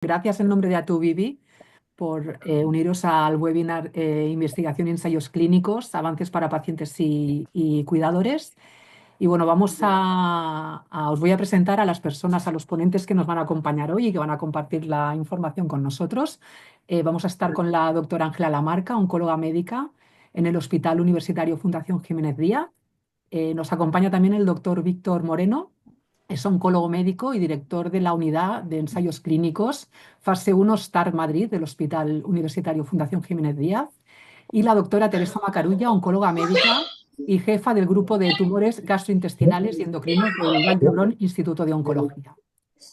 Gracias en nombre de Atuvivi por uniros al webinar Investigación y ensayos clínicos, avances para pacientes y cuidadores. Y bueno, os voy a presentar a las personas, a los ponentes que nos van a acompañar hoy y que van a compartir la información con nosotros. Vamos a estar con la doctora Ángela Lamarca, oncóloga médica en el Hospital Universitario Fundación Jiménez Díaz. Nos acompaña también el doctor Víctor Moreno. Es oncólogo médico y director de la unidad de ensayos clínicos fase 1 STAR Madrid del Hospital Universitario Fundación Jiménez Díaz. Y la doctora Teresa Macarulla, oncóloga médica y jefa del grupo de tumores gastrointestinales y endocrinos del Vall d'Hebron Instituto de Oncología.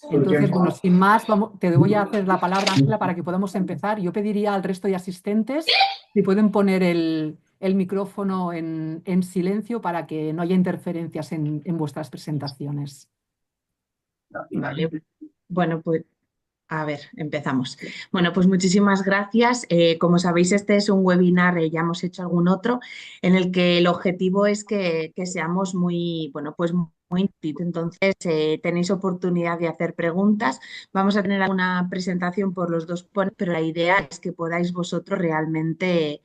Entonces, bueno, sin más, te voy a hacer la palabra, Ángela, para que podamos empezar. Yo pediría al resto de asistentes si pueden poner el micrófono en silencio para que no haya interferencias en vuestras presentaciones. Vale, bueno, pues a ver, empezamos. Bueno, pues muchísimas gracias. Como sabéis, este es un webinar, ya hemos hecho algún otro, en el que el objetivo es que seamos muy, bueno, pues muy intuitivos. Entonces, tenéis oportunidad de hacer preguntas. Vamos a tener alguna presentación por los dos ponentes, pero la idea es que podáis vosotros realmente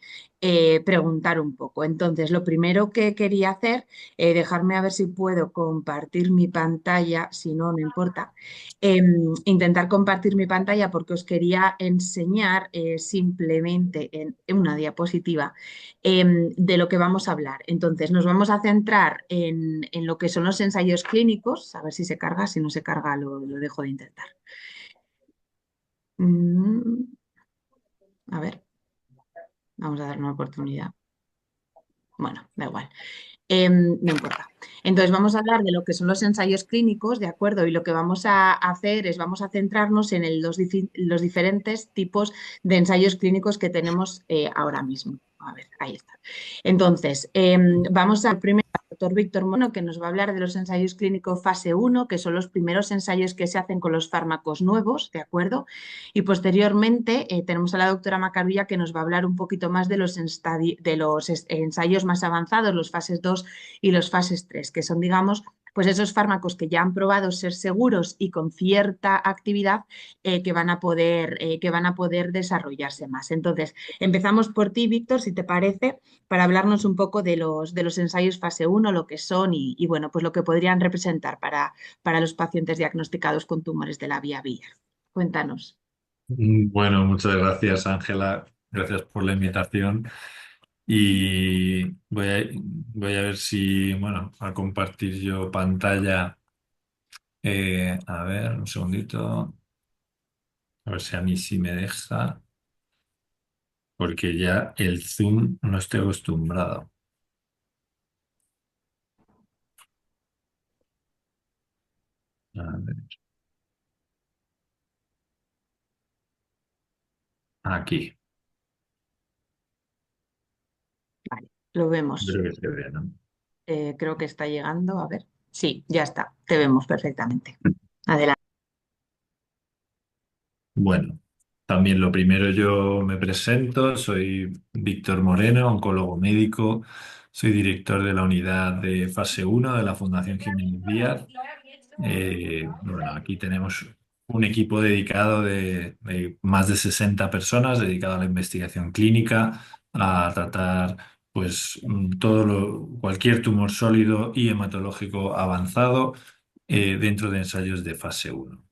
preguntar un poco. Entonces, lo primero que quería hacer, dejarme a ver si puedo compartir mi pantalla, si no, no importa. Intentar compartir mi pantalla porque os quería enseñar simplemente en una diapositiva de lo que vamos a hablar. Entonces, nos vamos a centrar en lo que son los ensayos clínicos, a ver si se carga, si no se carga lo dejo de intentar. A ver, vamos a dar una oportunidad. Bueno, da igual. No importa. Entonces vamos a hablar de lo que son los ensayos clínicos, ¿de acuerdo? Y lo que vamos a hacer es vamos a centrarnos en los diferentes tipos de ensayos clínicos que tenemos ahora mismo. A ver, ahí está. Entonces, vamos a primero al doctor Víctor Mono, que nos va a hablar de los ensayos clínicos fase 1, que son los primeros ensayos que se hacen con los fármacos nuevos, ¿de acuerdo? Y posteriormente tenemos a la doctora Macarulla, que nos va a hablar un poquito más de los ensayos más avanzados, los fases 2 y los fases 3, que son, digamos, pues esos fármacos que ya han probado ser seguros y con cierta actividad que van a poder desarrollarse más. Entonces, empezamos por ti, Víctor, si te parece, para hablarnos un poco de los ensayos fase 1, lo que son y, bueno, pues lo que podrían representar para los pacientes diagnosticados con tumores de la vía biliar. Cuéntanos. Bueno, muchas gracias, Ángela. Gracias por la invitación. Y voy a ver si, bueno, a compartir yo pantalla. A ver, un segundito. A ver si a mí sí me deja, porque ya el Zoom no estoy acostumbrado. A ver, aquí. Vale, lo vemos. Creo que se ve, ¿no? Creo que está llegando. A ver. Sí, ya está. Te vemos perfectamente. Adelante. Bueno, también lo primero yo me presento, soy Víctor Moreno, oncólogo médico, soy director de la unidad de fase 1 de la Fundación Jiménez Díaz. Bueno, aquí tenemos un equipo dedicado de más de 60 personas, dedicado a la investigación clínica, a tratar pues cualquier tumor sólido y hematológico avanzado dentro de ensayos de fase 1.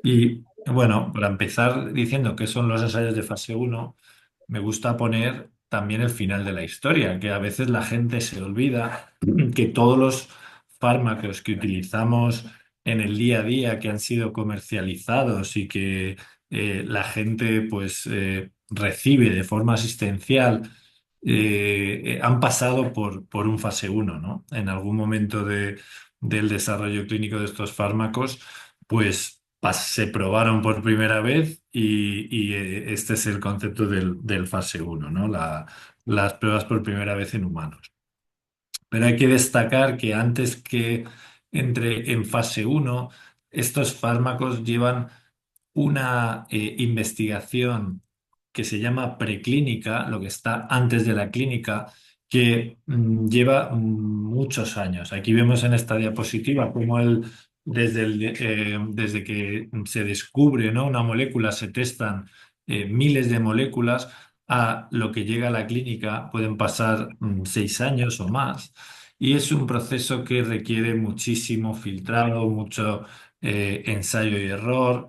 Y bueno, para empezar diciendo qué son los ensayos de fase 1, me gusta poner también el final de la historia, que a veces la gente se olvida que todos los fármacos que utilizamos en el día a día, que han sido comercializados y que la gente pues recibe de forma asistencial, han pasado por un fase 1, ¿no? En algún momento del desarrollo clínico de estos fármacos, pues se probaron por primera vez y este es el concepto del fase 1, ¿no? Las pruebas por primera vez en humanos. Pero hay que destacar que antes que entre en fase 1, estos fármacos llevan una investigación que se llama preclínica, lo que está antes de la clínica, que lleva muchos años. Aquí vemos en esta diapositiva cómo desde que se descubre, ¿no?, una molécula, se testan miles de moléculas, a lo que llega a la clínica pueden pasar 6 años o más. Y es un proceso que requiere muchísimo filtrado, mucho ensayo y error,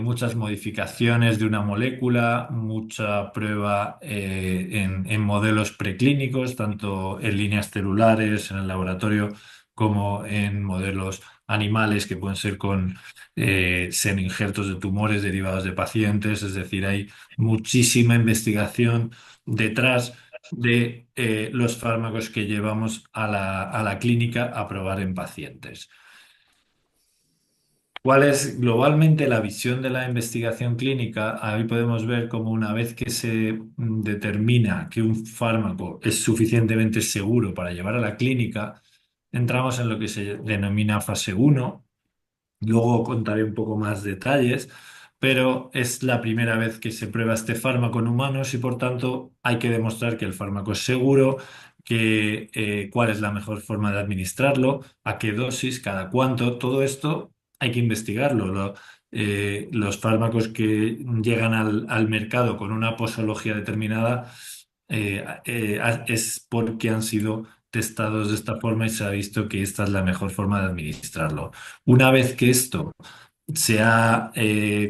muchas modificaciones de una molécula, mucha prueba en modelos preclínicos, tanto en líneas celulares, en el laboratorio, como en modelos animales que pueden ser con semi-injertos de tumores derivados de pacientes. Es decir, hay muchísima investigación detrás de los fármacos que llevamos a la clínica a probar en pacientes. ¿Cuál es globalmente la visión de la investigación clínica? Ahí podemos ver cómo, una vez que se determina que un fármaco es suficientemente seguro para llevar a la clínica, entramos en lo que se denomina fase uno. Luego contaré un poco más detalles, pero es la primera vez que se prueba este fármaco en humanos y, por tanto, hay que demostrar que el fármaco es seguro, cuál es la mejor forma de administrarlo, a qué dosis, cada cuánto. Todo esto hay que investigarlo. Los fármacos que llegan al mercado con una posología determinada es porque han sido testados de esta forma y se ha visto que esta es la mejor forma de administrarlo. Una vez que esto se ha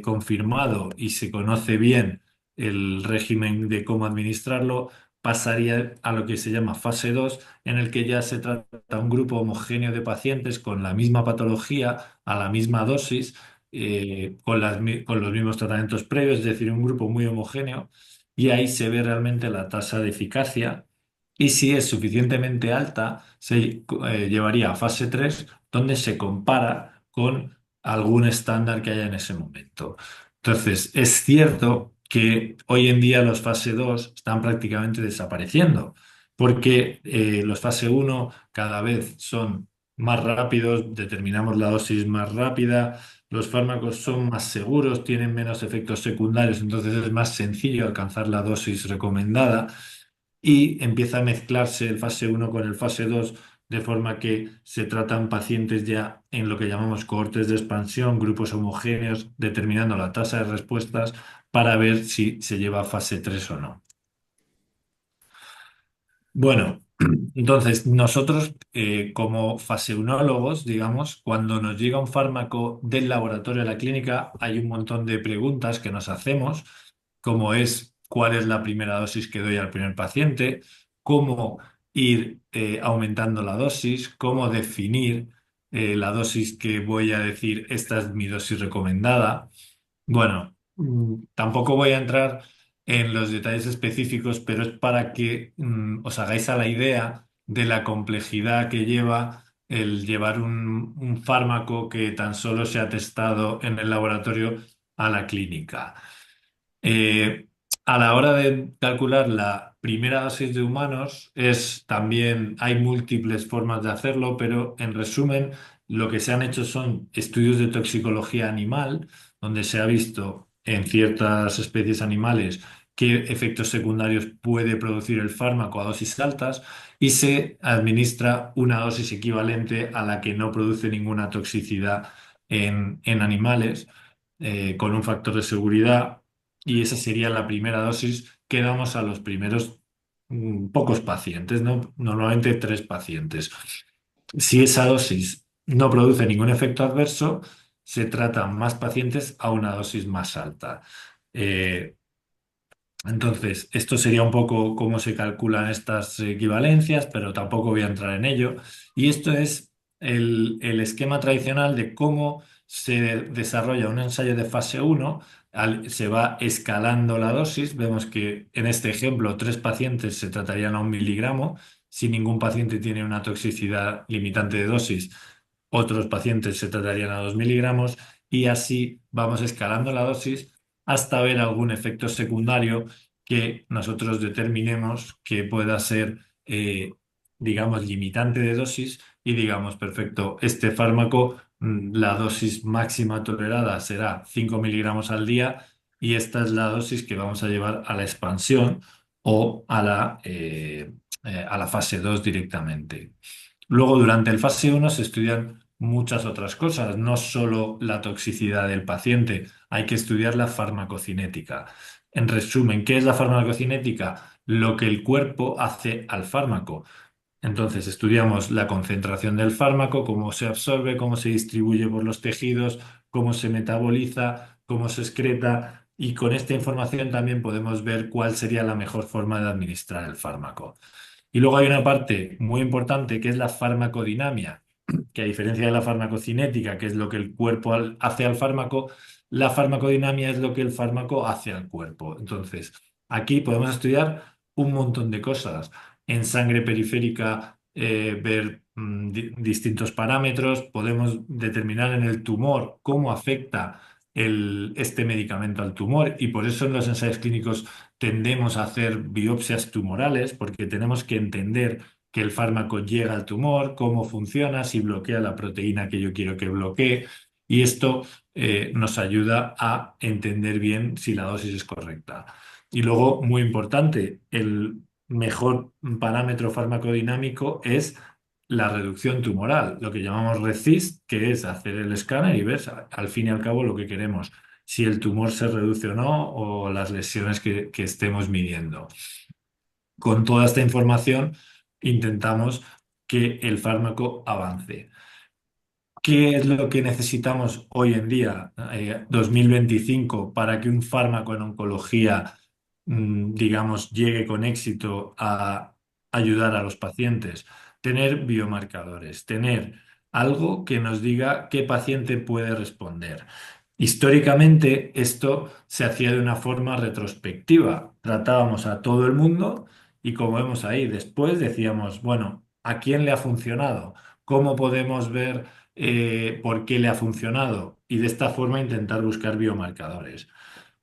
confirmado y se conoce bien el régimen de cómo administrarlo, pasaría a lo que se llama fase 2, en el que ya se trata un grupo homogéneo de pacientes con la misma patología, a la misma dosis, con los mismos tratamientos previos, es decir, un grupo muy homogéneo, y ahí se ve realmente la tasa de eficacia. Y si es suficientemente alta, se llevaría a fase 3, donde se compara con algún estándar que haya en ese momento. Entonces, es cierto que hoy en día los fase 2 están prácticamente desapareciendo, porque los fase uno cada vez son más rápidos, determinamos la dosis más rápida, los fármacos son más seguros, tienen menos efectos secundarios, entonces es más sencillo alcanzar la dosis recomendada, y empieza a mezclarse el fase uno con el fase 2, de forma que se tratan pacientes ya en lo que llamamos cohortes de expansión, grupos homogéneos, determinando la tasa de respuestas para ver si se lleva a fase 3 o no. Bueno, entonces nosotros, como faseunólogos, digamos, cuando nos llega un fármaco del laboratorio a la clínica, hay un montón de preguntas que nos hacemos, como es: ¿cuál es la primera dosis que doy al primer paciente? ¿Cómo ir aumentando la dosis? ¿Cómo definir la dosis que voy a decir, esta es mi dosis recomendada? Bueno, tampoco voy a entrar en los detalles específicos, pero es para que os hagáis a la idea de la complejidad que lleva el llevar un fármaco que tan solo se ha testado en el laboratorio a la clínica. Eh, a la hora de calcular la primera dosis de humanos, también hay múltiples formas de hacerlo, pero en resumen, lo que se han hecho son estudios de toxicología animal, donde se ha visto en ciertas especies animales qué efectos secundarios puede producir el fármaco a dosis altas, y se administra una dosis equivalente a la que no produce ninguna toxicidad en animales, con un factor de seguridad, y esa sería la primera dosis que damos a los primeros pocos pacientes, ¿no? Normalmente 3 pacientes. Si esa dosis no produce ningún efecto adverso, se tratan más pacientes a una dosis más alta. Eh, entonces, esto sería un poco cómo se calculan estas equivalencias, pero tampoco voy a entrar en ello. Y esto es el esquema tradicional de cómo se desarrolla un ensayo de fase uno. Se va escalando la dosis. Vemos que en este ejemplo 3 pacientes se tratarían a 1 miligramo. Si ningún paciente tiene una toxicidad limitante de dosis, otros pacientes se tratarían a 2 miligramos, y así vamos escalando la dosis hasta ver algún efecto secundario que nosotros determinemos que pueda ser, digamos, limitante de dosis, y digamos: perfecto, este fármaco, la dosis máxima tolerada será 5 miligramos al día, y esta es la dosis que vamos a llevar a la expansión o a la fase 2 directamente. Luego, durante el fase uno se estudian muchas otras cosas, no solo la toxicidad del paciente, hay que estudiar la farmacocinética. En resumen, ¿qué es la farmacocinética? Lo que el cuerpo hace al fármaco. Entonces, estudiamos la concentración del fármaco, cómo se absorbe, cómo se distribuye por los tejidos, cómo se metaboliza, cómo se excreta, y con esta información también podemos ver cuál sería la mejor forma de administrar el fármaco. Y luego hay una parte muy importante que es la farmacodinamia, que a diferencia de la farmacocinética, que es lo que el cuerpo hace al fármaco, la farmacodinamia es lo que el fármaco hace al cuerpo. Entonces, aquí podemos estudiar un montón de cosas. En sangre periférica, ver distintos parámetros, podemos determinar en el tumor cómo afecta este medicamento al tumor, y por eso en los ensayos clínicos tendemos a hacer biopsias tumorales, porque tenemos que entender que el fármaco llega al tumor, cómo funciona, si bloquea la proteína que yo quiero que bloquee, y esto nos ayuda a entender bien si la dosis es correcta. Y luego, muy importante, el mejor parámetro farmacodinámico es la reducción tumoral, lo que llamamos RECIST, que es hacer el escáner y ver al fin y al cabo lo que queremos, si el tumor se reduce o no, o las lesiones que estemos midiendo. Con toda esta información intentamos que el fármaco avance. ¿Qué es lo que necesitamos hoy en día, 2025, para que un fármaco en oncología, digamos, llegue con éxito a ayudar a los pacientes? Tener biomarcadores, tener algo que nos diga qué paciente puede responder. Históricamente, esto se hacía de una forma retrospectiva. Tratábamos a todo el mundo y, como vemos ahí, después decíamos, bueno, ¿a quién le ha funcionado? ¿Cómo podemos ver por qué le ha funcionado? Y de esta forma intentar buscar biomarcadores.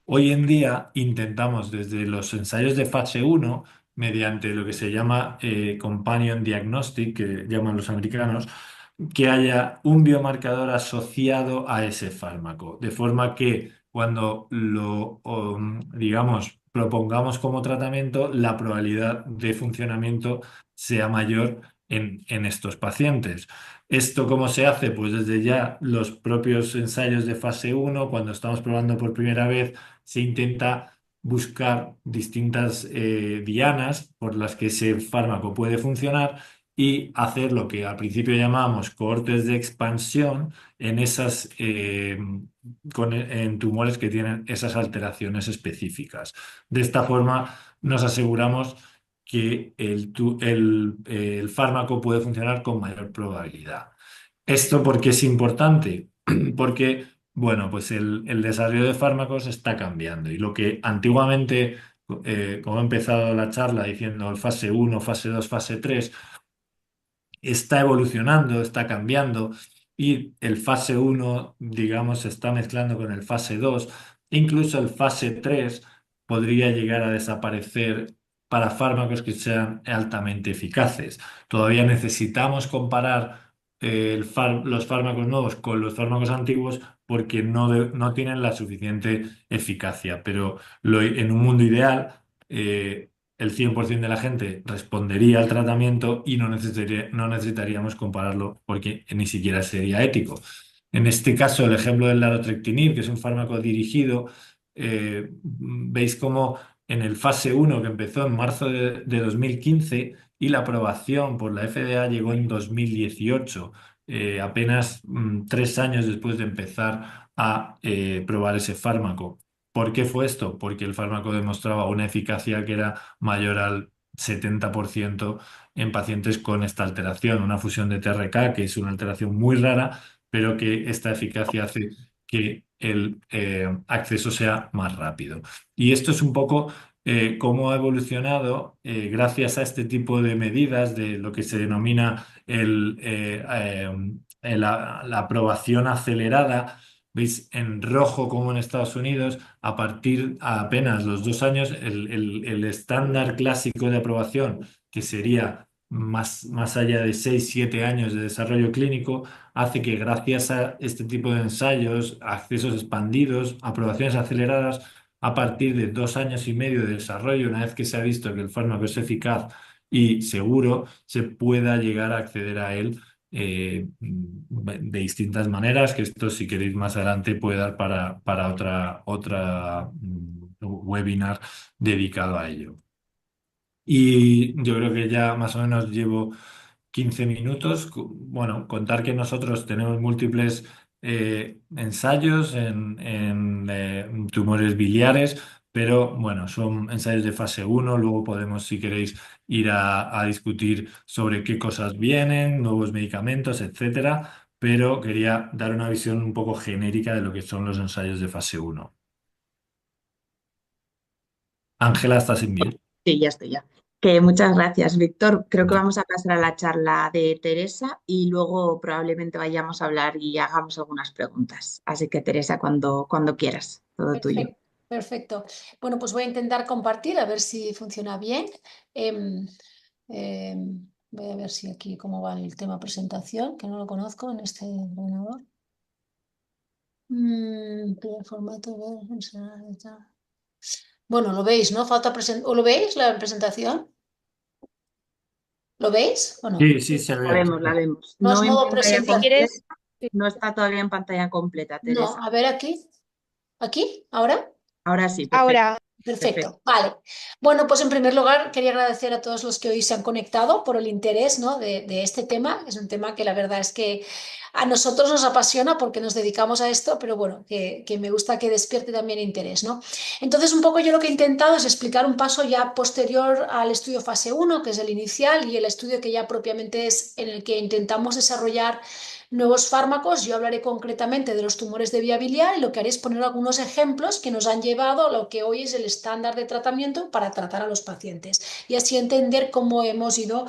Hoy en día intentamos desde los ensayos de fase uno, mediante lo que se llama Companion Diagnostic, que llaman los americanos, que haya un biomarcador asociado a ese fármaco, de forma que cuando digamos, propongamos como tratamiento, la probabilidad de funcionamiento sea mayor en estos pacientes. ¿Esto cómo se hace? Pues desde ya los propios ensayos de fase uno, cuando estamos probando por primera vez, se intenta buscar distintas dianas por las que ese fármaco puede funcionar, y hacer lo que al principio llamábamos cohortes de expansión en en tumores que tienen esas alteraciones específicas. De esta forma nos aseguramos que el fármaco puede funcionar con mayor probabilidad. ¿Esto por qué es importante? Porque, bueno, pues el desarrollo de fármacos está cambiando, y lo que antiguamente, como he empezado la charla diciendo el fase uno, fase 2, fase 3, está evolucionando, está cambiando, y el fase uno, digamos, se está mezclando con el fase 2. Incluso el fase 3 podría llegar a desaparecer para fármacos que sean altamente eficaces. Todavía necesitamos comparar los fármacos nuevos con los fármacos antiguos, porque no tienen la suficiente eficacia, pero en un mundo ideal, el 100% de la gente respondería al tratamiento y no necesitaríamos compararlo, porque ni siquiera sería ético. En este caso, el ejemplo del larotrectinib, que es un fármaco dirigido, veis cómo en el fase uno, que empezó en marzo de 2015, y la aprobación por la FDA llegó en 2018, apenas 3 años después de empezar a probar ese fármaco. ¿Por qué fue esto? Porque el fármaco demostraba una eficacia que era mayor al 70% en pacientes con esta alteración, una fusión de TRK, que es una alteración muy rara, pero que esta eficacia hace que el acceso sea más rápido. Y esto es un poco cómo ha evolucionado, gracias a este tipo de medidas, de lo que se denomina la aprobación acelerada. Veis en rojo como en Estados Unidos, a partir a apenas los 2 años, el estándar clásico de aprobación, que sería más allá de 6, 7 años de desarrollo clínico, hace que, gracias a este tipo de ensayos, accesos expandidos, aprobaciones aceleradas, a partir de 2 años y medio de desarrollo, una vez que se ha visto que el fármaco es eficaz y seguro, se pueda llegar a acceder a él de distintas maneras, que esto si queréis más adelante puede dar para otra webinar dedicado a ello. Y yo creo que ya más o menos llevo 15 minutos. Bueno, contar que nosotros tenemos múltiples ensayos en tumores biliares, pero bueno, son ensayos de fase uno. Luego podemos, si queréis, ir a discutir sobre qué cosas vienen, nuevos medicamentos, etcétera. Pero quería dar una visión un poco genérica de lo que son los ensayos de fase uno. Ángela, estás en mute. Sí, ya estoy ya. Que muchas gracias, Víctor. Creo que vamos a pasar a la charla de Teresa y luego probablemente vayamos a hablar y hagamos algunas preguntas. Así que Teresa, cuando quieras, todo tuyo. Perfecto, perfecto. Bueno, pues voy a intentar compartir a ver si funciona bien. Em, voy a ver si aquí cómo va el tema presentación, que no lo conozco en este ordenador. Primer formato, bueno, lo veis, ¿no? ¿O lo veis la presentación? ¿Lo veis o no? Sí, sí, se La ve. vemos, la vemos. No es No en modo pantalla presentación. completa, ¿Quieres? no está todavía en pantalla completa, No, Teresa. a ver aquí. ¿Aquí? ¿Ahora? Ahora sí, perfecto. Ahora, Perfecto, vale. Bueno, pues en primer lugar quería agradecer a todos los que hoy se han conectado por el interés, ¿no? de este tema. Es un tema que la verdad es que a nosotros nos apasiona porque nos dedicamos a esto, pero bueno, que me gusta que despierte también interés, ¿no? Entonces, un poco yo lo que he intentado es explicar un paso ya posterior al estudio fase uno, que es el inicial, y el estudio que ya propiamente es en el que intentamos desarrollar nuevos fármacos. Yo hablaré concretamente de los tumores de vía biliar y lo que haré es poner algunos ejemplos que nos han llevado a lo que hoy es el estándar de tratamiento para tratar a los pacientes y así entender cómo hemos ido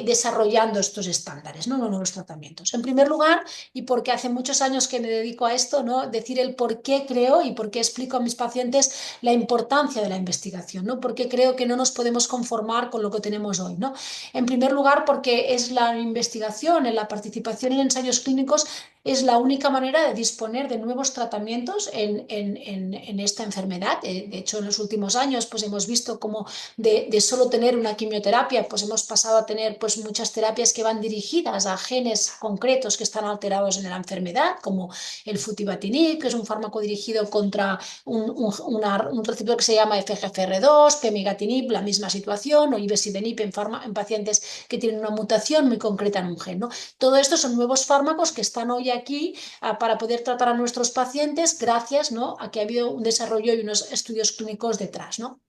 desarrollando estos estándares, ¿no? Los nuevos tratamientos. En primer lugar, y porque hace muchos años que me dedico a esto, ¿no? Decir el por qué creo y por qué explico a mis pacientes la importancia de la investigación, ¿no? Porque creo que no nos podemos conformar con lo que tenemos hoy, ¿no? En primer lugar, porque es la investigación, en la participación en ensayos clínicos es la única manera de disponer de nuevos tratamientos en esta enfermedad. De hecho, en los últimos años pues hemos visto cómo de solo tener una quimioterapia pues hemos pasado a tener pues muchas terapias que van dirigidas a genes concretos que están alterados en la enfermedad, como el futibatinib, que es un fármaco dirigido contra un receptor que se llama FGFR2, pemigatinib, la misma situación, o ivosidenib en pacientes que tienen una mutación muy concreta en un gen, ¿no? Todo esto son nuevos fármacos que están hoy aquí para poder tratar a nuestros pacientes gracias, ¿no? a que ha habido un desarrollo y unos estudios clínicos detrás, ¿no?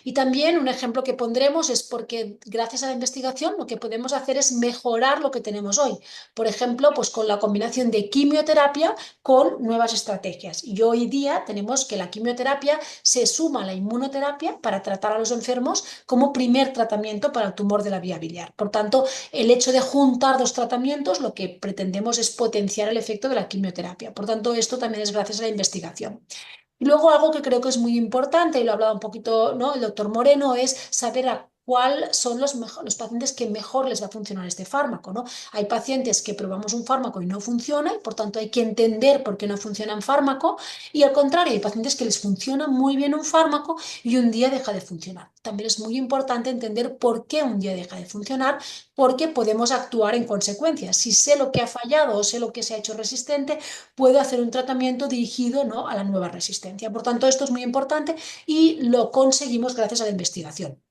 Y también un ejemplo que pondremos es porque gracias a la investigación lo que podemos hacer es mejorar lo que tenemos hoy. Por ejemplo, pues con la combinación de quimioterapia con nuevas estrategias. Y hoy día tenemos que la quimioterapia se suma a la inmunoterapia para tratar a los enfermos como primer tratamiento para el tumor de la vía biliar. Por tanto, el hecho de juntar dos tratamientos lo que pretendemos es potenciar el efecto de la quimioterapia. Por tanto, esto también es gracias a la investigación. Y luego algo que creo que es muy importante, y lo ha hablado un poquito, ¿no? El doctor Moreno, es saber a cuáles son los pacientes que mejor les va a funcionar este fármaco, ¿no? Hay pacientes que probamos un fármaco y no funciona, y por tanto hay que entender por qué no funciona un fármaco, y al contrario, hay pacientes que les funciona muy bien un fármaco y un día deja de funcionar. También es muy importante entender por qué un día deja de funcionar, porque podemos actuar en consecuencia. Si sé lo que ha fallado o sé lo que se ha hecho resistente, puedo hacer un tratamiento dirigido, ¿no? a la nueva resistencia. Por tanto, esto es muy importante y lo conseguimos gracias a la investigación.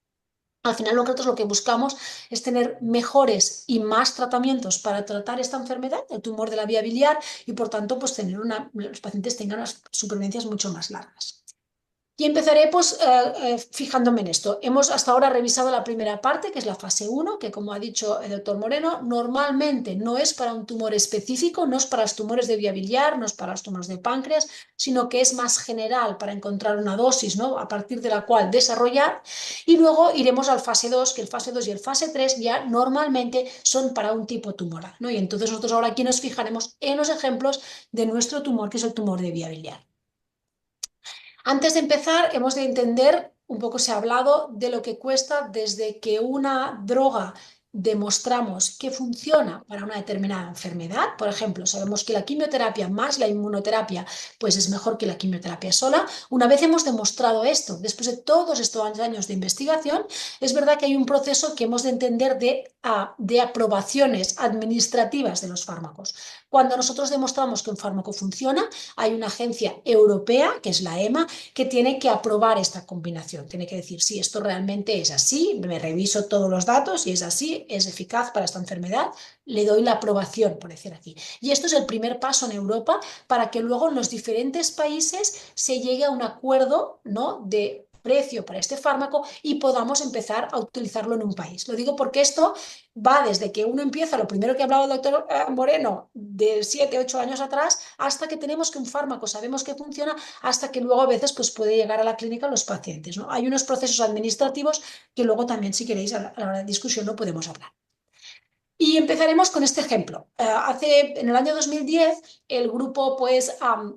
Al final nosotros lo que buscamos es tener mejores y más tratamientos para tratar esta enfermedad, el tumor de la vía biliar, y por tanto pues tener los pacientes tengan unas supervivencias mucho más largas. Y empezaré pues fijándome en esto. Hemos hasta ahora revisado la primera parte, que es la fase uno, que como ha dicho el doctor Moreno, normalmente no es para un tumor específico, no es para los tumores de vía biliar, no es para los tumores de páncreas, sino que es más general para encontrar una dosis, ¿no? a partir de la cual desarrollar. Y luego iremos al fase 2, que el fase 2 y el fase 3 ya normalmente son para un tipo tumoral, ¿no? Y entonces nosotros ahora aquí nos fijaremos en los ejemplos de nuestro tumor, que es el tumor de vía biliar. Antes de empezar, hemos de entender, un poco se ha hablado de lo que cuesta desde que una droga demostramos que funciona para una determinada enfermedad, por ejemplo, sabemos que la quimioterapia más la inmunoterapia pues es mejor que la quimioterapia sola. Una vez hemos demostrado esto, después de todos estos años de investigación, es verdad que hay un proceso que hemos de entender de aprobaciones administrativas de los fármacos. Cuando nosotros demostramos que un fármaco funciona, hay una agencia europea, que es la EMA, que tiene que aprobar esta combinación. Tiene que decir, si esto realmente es así, me reviso todos los datos y es así, es eficaz para esta enfermedad, le doy la aprobación, por decir aquí. Y esto es el primer paso en Europa para que luego en los diferentes países se llegue a un acuerdo, ¿no?, de precio para este fármaco y podamos empezar a utilizarlo en un país. Lo digo porque esto va desde que uno empieza, lo primero que hablaba el doctor Moreno, de 7, 8 años atrás, hasta que tenemos que un fármaco sabemos que funciona, hasta que luego a veces pues, puede llegar a la clínica los pacientes, ¿no? Hay unos procesos administrativos que luego también, si queréis, a la hora de discusión lo podemos hablar. Y empezaremos con este ejemplo. En el año 2010, el grupo pues,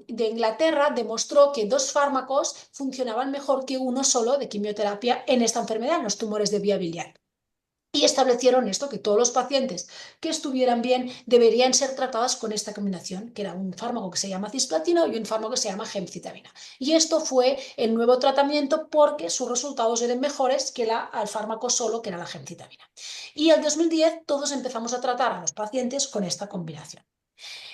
de Inglaterra demostró que 2 fármacos funcionaban mejor que uno solo de quimioterapia en esta enfermedad, en los tumores de vía biliar. Y establecieron esto, que todos los pacientes que estuvieran bien deberían ser tratados con esta combinación, que era un fármaco que se llama cisplatino y un fármaco que se llama gemcitabina. Y esto fue el nuevo tratamiento porque sus resultados eran mejores que el fármaco solo, que era la gemcitabina. Y en 2010 todos empezamos a tratar a los pacientes con esta combinación.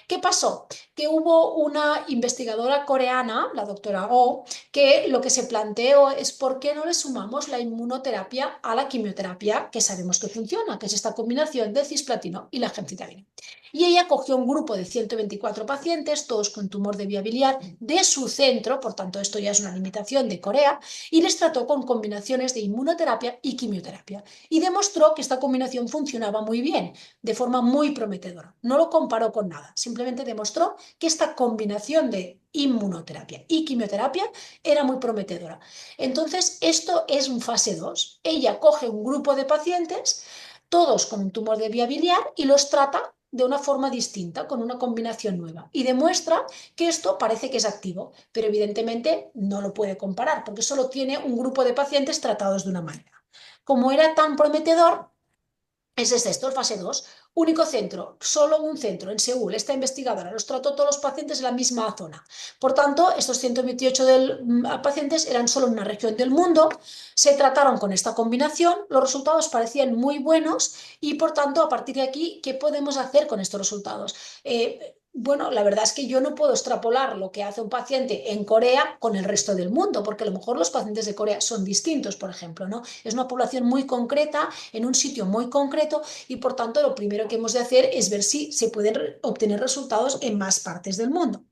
¿Qué pasó? Que hubo una investigadora coreana, la doctora Go, que lo que se planteó es por qué no le sumamos la inmunoterapia a la quimioterapia que sabemos que funciona, que es esta combinación del cisplatino y la gemcitabina. Y ella cogió un grupo de 124 pacientes, todos con tumor de vía biliar, de su centro, por tanto esto ya es una limitación de Corea, y les trató con combinaciones de inmunoterapia y quimioterapia. Y demostró que esta combinación funcionaba muy bien, de forma muy prometedora. No lo comparó con nada, simplemente demostró que esta combinación de inmunoterapia y quimioterapia era muy prometedora. Entonces, esto es un fase 2. Ella coge un grupo de pacientes, todos con un tumor de vía biliar, y los trata de una forma distinta, con una combinación nueva. Y demuestra que esto parece que es activo, pero evidentemente no lo puede comparar, porque solo tiene un grupo de pacientes tratados de una manera. Como era tan prometedor, ese es esto, el fase 2. Único centro, solo un centro en Seúl. Esta investigadora los trató todos los pacientes en la misma zona. Por tanto, estos 128 pacientes eran solo en una región del mundo. Se trataron con esta combinación. Los resultados parecían muy buenos y, por tanto, a partir de aquí, ¿qué podemos hacer con estos resultados? Bueno, la verdad es que yo no puedo extrapolar lo que hace un paciente en Corea con el resto del mundo, porque a lo mejor los pacientes de Corea son distintos, por ejemplo, ¿no? Es una población muy concreta, en un sitio muy concreto, y por tanto lo primero que hemos de hacer es ver si se pueden obtener resultados en más partes del mundo.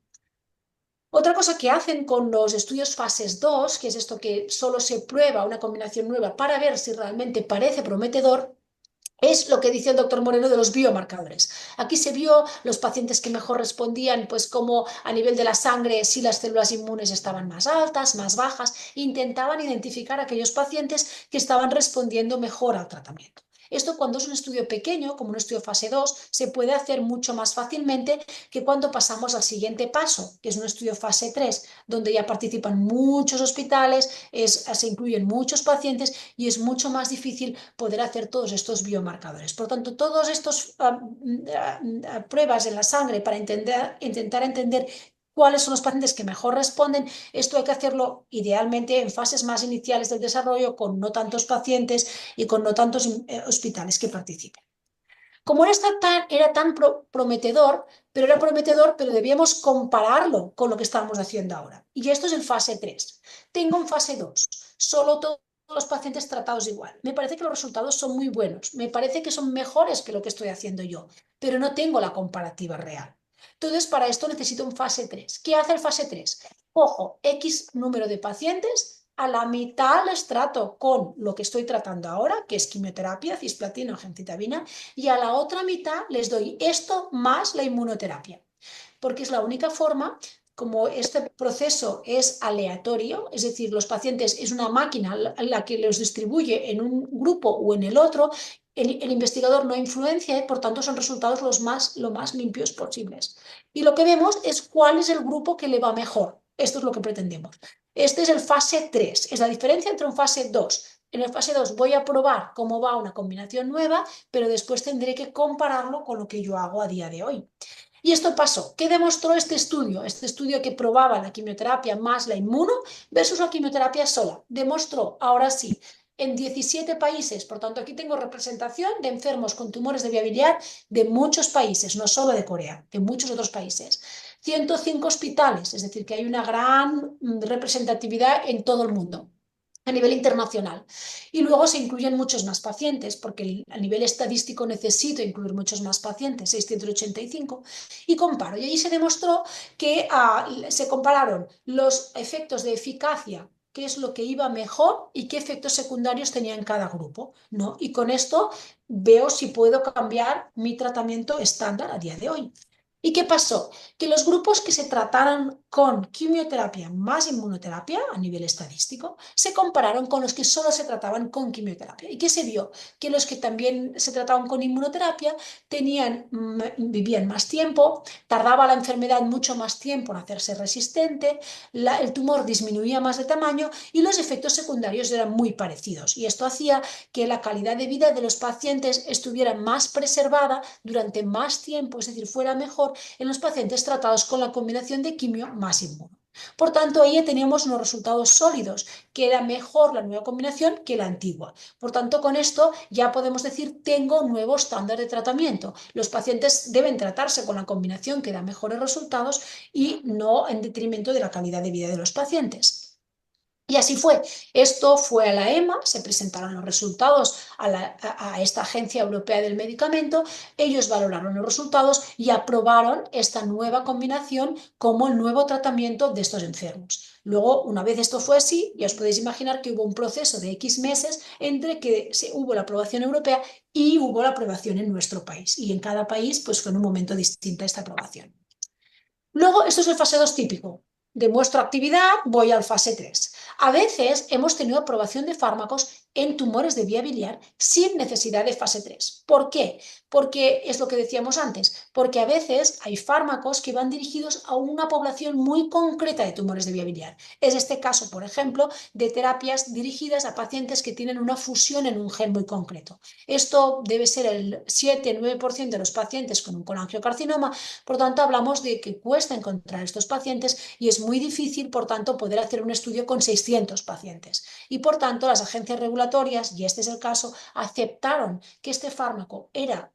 Otra cosa que hacen con los estudios fases 2, que es esto que solo se prueba una combinación nueva para ver si realmente parece prometedor, es lo que dice el doctor Moreno de los biomarcadores. Aquí se vio los pacientes que mejor respondían, pues como a nivel de la sangre, si las células inmunes estaban más altas, más bajas, intentaban identificar a aquellos pacientes que estaban respondiendo mejor al tratamiento. Esto cuando es un estudio pequeño, como un estudio fase 2, se puede hacer mucho más fácilmente que cuando pasamos al siguiente paso, que es un estudio fase 3, donde ya participan muchos hospitales, se incluyen muchos pacientes y es mucho más difícil poder hacer todos estos biomarcadores. Por tanto, todos estos pruebas en la sangre para intentar entender cuáles son los pacientes que mejor responden, esto hay que hacerlo idealmente en fases más iniciales del desarrollo, con no tantos pacientes y con no tantos hospitales que participen. Como era tan prometedor, pero debíamos compararlo con lo que estábamos haciendo ahora. Y esto es en fase 3. Tengo en fase 2, solo todos los pacientes tratados igual. Me parece que los resultados son muy buenos, me parece que son mejores que lo que estoy haciendo yo, pero no tengo la comparativa real. Entonces, para esto necesito un fase 3. ¿Qué hace el fase 3? Cojo X número de pacientes, a la mitad les trato con lo que estoy tratando ahora, que es quimioterapia, cisplatino o gemcitabina, y a la otra mitad les doy esto más la inmunoterapia, porque es la única forma. Como este proceso es aleatorio, es decir, los pacientes es una máquina la que los distribuye en un grupo o en el otro, el investigador no influencia y por tanto son resultados lo más limpios posibles. Y lo que vemos es cuál es el grupo que le va mejor. Esto es lo que pretendemos. Este es el fase 3, es la diferencia entre un fase 2, En el fase 2 voy a probar cómo va una combinación nueva, pero después tendré que compararlo con lo que yo hago a día de hoy. Y esto pasó. ¿Qué demostró este estudio? Este estudio que probaba la quimioterapia más la inmuno versus la quimioterapia sola. Demostró, ahora sí, en 17 países, por tanto aquí tengo representación de enfermos con tumores de vía biliar de muchos países, no solo de Corea, de muchos otros países. 105 hospitales, es decir, que hay una gran representatividad en todo el mundo a nivel internacional. Y luego se incluyen muchos más pacientes, porque a nivel estadístico necesito incluir muchos más pacientes, 685, y comparo. Y ahí se demostró que se compararon los efectos de eficacia, qué es lo que iba mejor y qué efectos secundarios tenía en cada grupo, ¿no? Y con esto veo si puedo cambiar mi tratamiento estándar a día de hoy. ¿Y qué pasó? Que los grupos que se trataron con quimioterapia más inmunoterapia a nivel estadístico se compararon con los que solo se trataban con quimioterapia. ¿Y qué se vio? Que los que también se trataban con inmunoterapia vivían más tiempo, tardaba la enfermedad mucho más tiempo en hacerse resistente, el tumor disminuía más de tamaño y los efectos secundarios eran muy parecidos. Y esto hacía que la calidad de vida de los pacientes estuviera más preservada durante más tiempo, es decir, fuera mejor en los pacientes tratados con la combinación de quimio más inmuno. Por tanto, ahí teníamos unos resultados sólidos, que era mejor la nueva combinación que la antigua. Por tanto, con esto ya podemos decir, tengo un nuevo estándar de tratamiento. Los pacientes deben tratarse con la combinación que da mejores resultados y no en detrimento de la calidad de vida de los pacientes. Y así fue. Esto fue a la EMA, se presentaron los resultados a esta Agencia Europea del Medicamento, ellos valoraron los resultados y aprobaron esta nueva combinación como el nuevo tratamiento de estos enfermos. Luego, una vez esto fue así, ya os podéis imaginar que hubo un proceso de X meses entre que hubo la aprobación europea y hubo la aprobación en nuestro país. Y en cada país pues fue en un momento distinto esta aprobación. Luego, esto es el fase 2 típico. Demuestro actividad, voy al fase 3. A veces hemos tenido aprobación de fármacos en tumores de vía biliar sin necesidad de fase 3. ¿Por qué? Porque es lo que decíamos antes, porque a veces hay fármacos que van dirigidos a una población muy concreta de tumores de vía biliar. Es este caso, por ejemplo, de terapias dirigidas a pacientes que tienen una fusión en un gen muy concreto. Esto debe ser el 7-9% de los pacientes con un colangiocarcinoma, por tanto hablamos de que cuesta encontrar estos pacientes y es muy difícil, por tanto, poder hacer un estudio con 600 pacientes. Y por tanto, las agencias regulatorias, y este es el caso, aceptaron que este fármaco era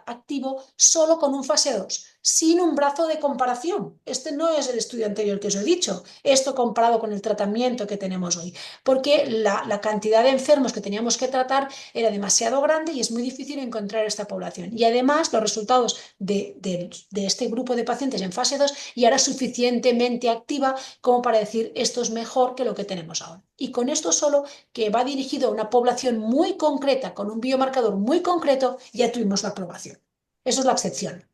activo solo con un fase 2, sin un brazo de comparación. Este no es el estudio anterior que os he dicho, esto comparado con el tratamiento que tenemos hoy, porque la cantidad de enfermos que teníamos que tratar era demasiado grande y es muy difícil encontrar esta población. Y además, los resultados de este grupo de pacientes en fase 2 ya era suficientemente activa como para decir esto es mejor que lo que tenemos ahora. Y con esto solo, que va dirigido a una población muy concreta, con un biomarcador muy concreto, ya tuvimos la aprobación. Eso es la excepción.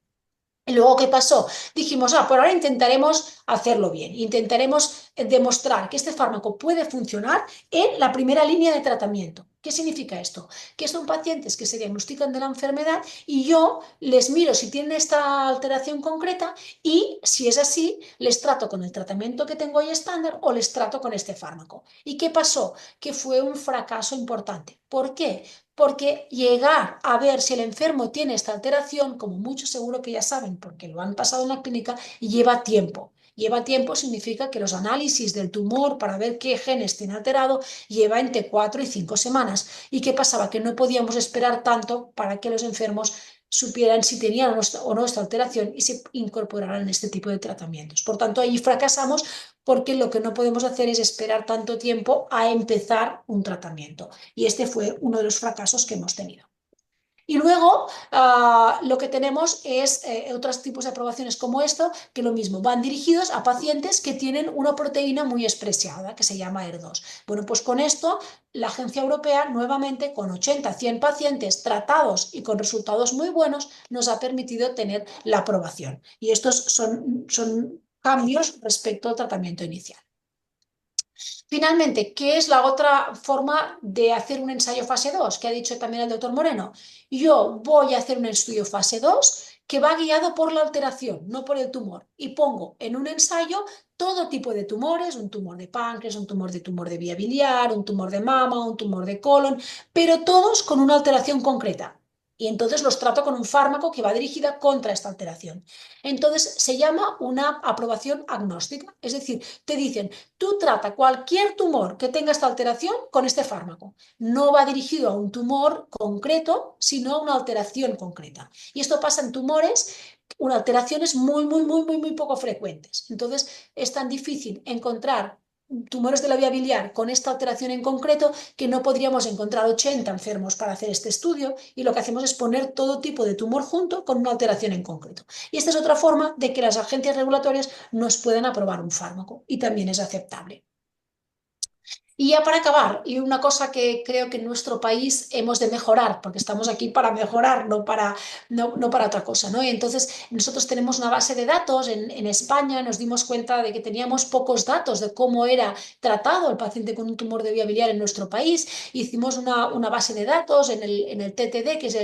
Y luego, ¿qué pasó? Dijimos, por ahora intentaremos hacerlo bien, intentaremos demostrar que este fármaco puede funcionar en la primera línea de tratamiento. ¿Qué significa esto? Que son pacientes que se diagnostican de la enfermedad y yo les miro si tienen esta alteración concreta y, si es así, les trato con el tratamiento que tengo hoy estándar o les trato con este fármaco. ¿Y qué pasó? Que fue un fracaso importante. ¿Por qué? Porque llegar a ver si el enfermo tiene esta alteración, como muchos seguro que ya saben, porque lo han pasado en la clínica, lleva tiempo. Lleva tiempo significa que los análisis del tumor para ver qué genes tiene alterado lleva entre 4 y 5 semanas. ¿Y qué pasaba? Que no podíamos esperar tanto para que los enfermos supieran si tenían o no esta alteración y se incorporaran en este tipo de tratamientos. Por tanto, ahí fracasamos porque lo que no podemos hacer es esperar tanto tiempo a empezar un tratamiento. Y este fue uno de los fracasos que hemos tenido. Y luego lo que tenemos es otros tipos de aprobaciones como esto, que lo mismo, van dirigidos a pacientes que tienen una proteína muy expresada, que se llama ER2. Bueno, pues con esto la Agencia Europea, nuevamente con 80-100 pacientes tratados y con resultados muy buenos, nos ha permitido tener la aprobación. Y estos son cambios respecto al tratamiento inicial. Finalmente, ¿qué es la otra forma de hacer un ensayo fase 2? Que ha dicho también el doctor Moreno. Yo voy a hacer un estudio fase 2 que va guiado por la alteración, no por el tumor. Y pongo en un ensayo todo tipo de tumores, un tumor de páncreas, un tumor de vía biliar, un tumor de mama, un tumor de colon, pero todos con una alteración concreta. Y entonces los trato con un fármaco que va dirigida contra esta alteración. Entonces se llama una aprobación agnóstica, es decir, te dicen, tú trata cualquier tumor que tenga esta alteración con este fármaco. No va dirigido a un tumor concreto, sino a una alteración concreta. Y esto pasa en tumores, alteraciones muy poco frecuentes. Entonces es tan difícil encontrar tumores de la vía biliar con esta alteración en concreto que no podríamos encontrar 80 enfermos para hacer este estudio, y lo que hacemos es poner todo tipo de tumor junto con una alteración en concreto. Y esta es otra forma de que las agencias regulatorias nos puedan aprobar un fármaco, y también es aceptable. Y ya para acabar, y una cosa que creo que en nuestro país hemos de mejorar, porque estamos aquí para mejorar, no para otra cosa, ¿no? Y entonces nosotros tenemos una base de datos en España, nos dimos cuenta de que teníamos pocos datos de cómo era tratado el paciente con un tumor de vía biliar en nuestro país. Hicimos una base de datos en el TTD, que es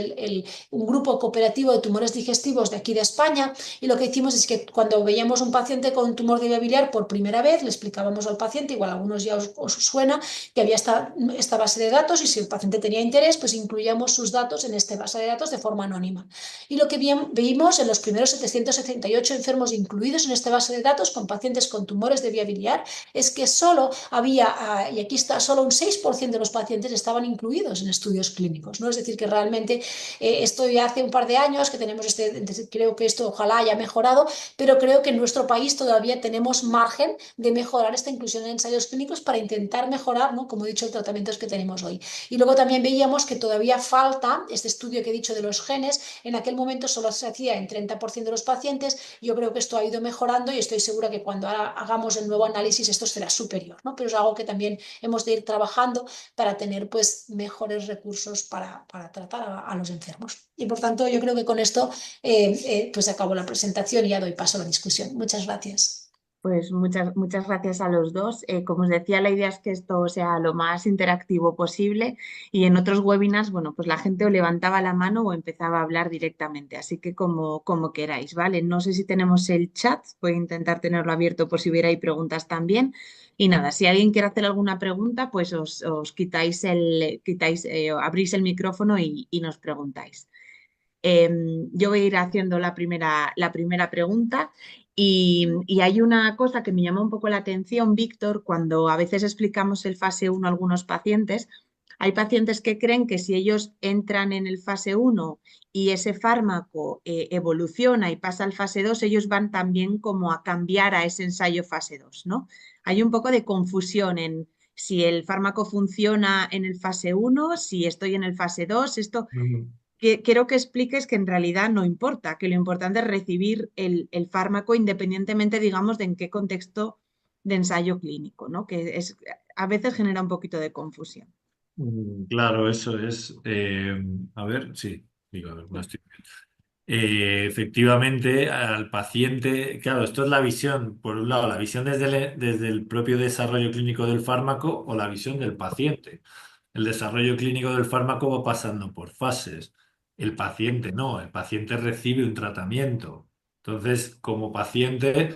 un grupo cooperativo de tumores digestivos de aquí de España, y lo que hicimos es que cuando veíamos un paciente con un tumor de vía biliar por primera vez, le explicábamos al paciente, igual a algunos ya os suena, que había esta base de datos, y si el paciente tenía interés, pues incluíamos sus datos en esta base de datos de forma anónima. Y lo que vimos en los primeros 778 enfermos incluidos en esta base de datos con pacientes con tumores de vía biliar es que solo había, y aquí está, solo un 6% de los pacientes estaban incluidos en estudios clínicos, ¿no? Es decir, que realmente esto ya hace un par de años que tenemos creo que esto ojalá haya mejorado, pero creo que en nuestro país todavía tenemos margen de mejorar esta inclusión en ensayos clínicos para intentar mejorar, ¿no? Como he dicho, el tratamiento que tenemos hoy. Y luego también veíamos que todavía falta este estudio que he dicho de los genes. En aquel momento solo se hacía en 30% de los pacientes. Yo creo que esto ha ido mejorando y estoy segura que cuando hagamos el nuevo análisis esto será superior, ¿no? Pero es algo que también hemos de ir trabajando para tener pues mejores recursos para tratar a los enfermos. Y por tanto yo creo que con esto pues acabo la presentación y ya doy paso a la discusión. Muchas gracias. Pues muchas gracias a los dos. Como os decía, la idea es que esto sea lo más interactivo posible, y en otros webinars, bueno, pues la gente o levantaba la mano o empezaba a hablar directamente, así que como queráis, ¿vale? No sé si tenemos el chat, voy a intentar tenerlo abierto por si hubiera ahí preguntas también. Y nada, si alguien quiere hacer alguna pregunta, pues os abrís el micrófono y nos preguntáis. Yo voy a ir haciendo la primera pregunta, y hay una cosa que me llama un poco la atención, Víctor, cuando a veces explicamos el fase 1 a algunos pacientes. Hay pacientes que creen que si ellos entran en el fase 1 y ese fármaco evoluciona y pasa al fase 2, ellos van también como a cambiar a ese ensayo fase 2, ¿no? Hay un poco de confusión en si el fármaco funciona en el fase 1, si estoy en el fase 2, esto Ujú. quiero que expliques que en realidad no importa, que lo importante es recibir el fármaco independientemente, digamos, de en qué contexto de ensayo clínico, ¿no? Que a veces genera un poquito de confusión. Claro, eso es. A ver, sí, digo, a ver, no estoy. Efectivamente, al paciente, claro, esto es la visión, por un lado, la visión desde el propio desarrollo clínico del fármaco o la visión del paciente. El desarrollo clínico del fármaco va pasando por fases. El paciente no, el paciente recibe un tratamiento. Entonces, como paciente,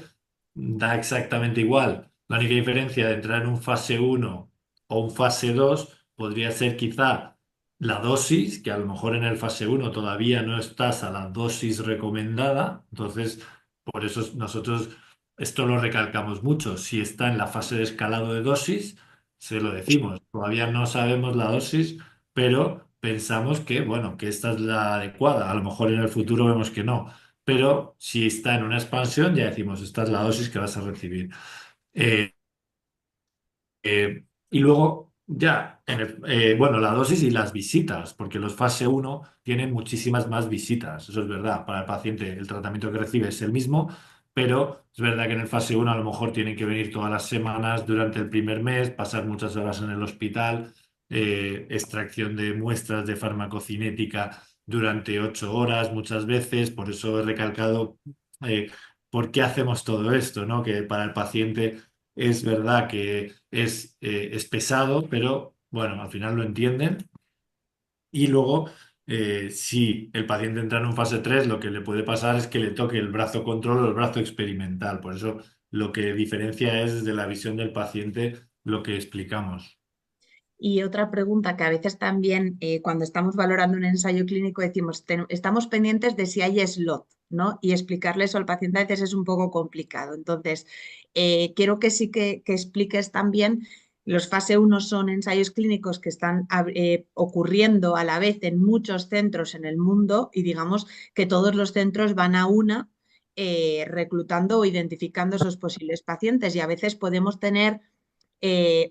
da exactamente igual. La única diferencia de entrar en un fase uno o un fase 2 podría ser quizá la dosis, que a lo mejor en el fase uno todavía no estás a la dosis recomendada. Entonces, por eso nosotros esto lo recalcamos mucho. Si está en la fase de escalado de dosis, se lo decimos. Todavía no sabemos la dosis, pero pensamos que, bueno, que esta es la adecuada. A lo mejor en el futuro vemos que no. Pero si está en una expansión, ya decimos, esta es la dosis que vas a recibir. Eh, y luego ya, bueno, la dosis y las visitas, porque los fase uno tienen muchísimas más visitas. Eso es verdad. Para el paciente el tratamiento que recibe es el mismo, pero es verdad que en el fase uno a lo mejor tienen que venir todas las semanas durante el primer mes, pasar muchas horas en el hospital, extracción de muestras de farmacocinética durante 8 horas muchas veces. Por eso he recalcado eh, por qué hacemos todo esto, ¿no? Que para el paciente es verdad que es pesado, pero bueno, al final lo entienden. Y luego, si el paciente entra en un fase 3 lo que le puede pasar es que le toque el brazo control o el brazo experimental. Por eso lo que diferencia es desde la visión del paciente lo que explicamos. Y otra pregunta que a veces también cuando estamos valorando un ensayo clínico decimos, estamos pendientes de si hay slot, ¿no? Y explicarle eso al paciente a veces es un poco complicado. Entonces, quiero que sí que expliques también, los fase 1 son ensayos clínicos que están ocurriendo a la vez en muchos centros en el mundo y digamos que todos los centros van a una reclutando o identificando esos posibles pacientes y a veces podemos tener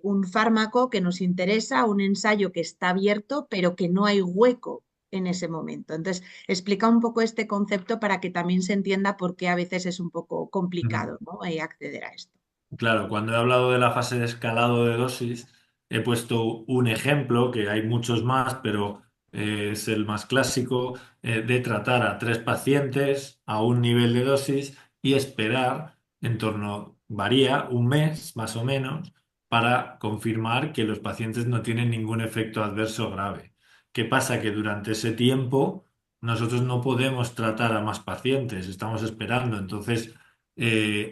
un fármaco que nos interesa, un ensayo que está abierto, pero que no hay hueco en ese momento. Entonces, explica un poco este concepto para que también se entienda por qué a veces es un poco complicado, ¿no? Acceder a esto. Claro, cuando he hablado de la fase de escalado de dosis, he puesto un ejemplo, que hay muchos más, pero es el más clásico, de tratar a 3 pacientes a un nivel de dosis y esperar en torno, varía, un mes más o menos, para confirmar que los pacientes no tienen ningún efecto adverso grave. ¿Qué pasa? Que durante ese tiempo nosotros no podemos tratar a más pacientes, estamos esperando, entonces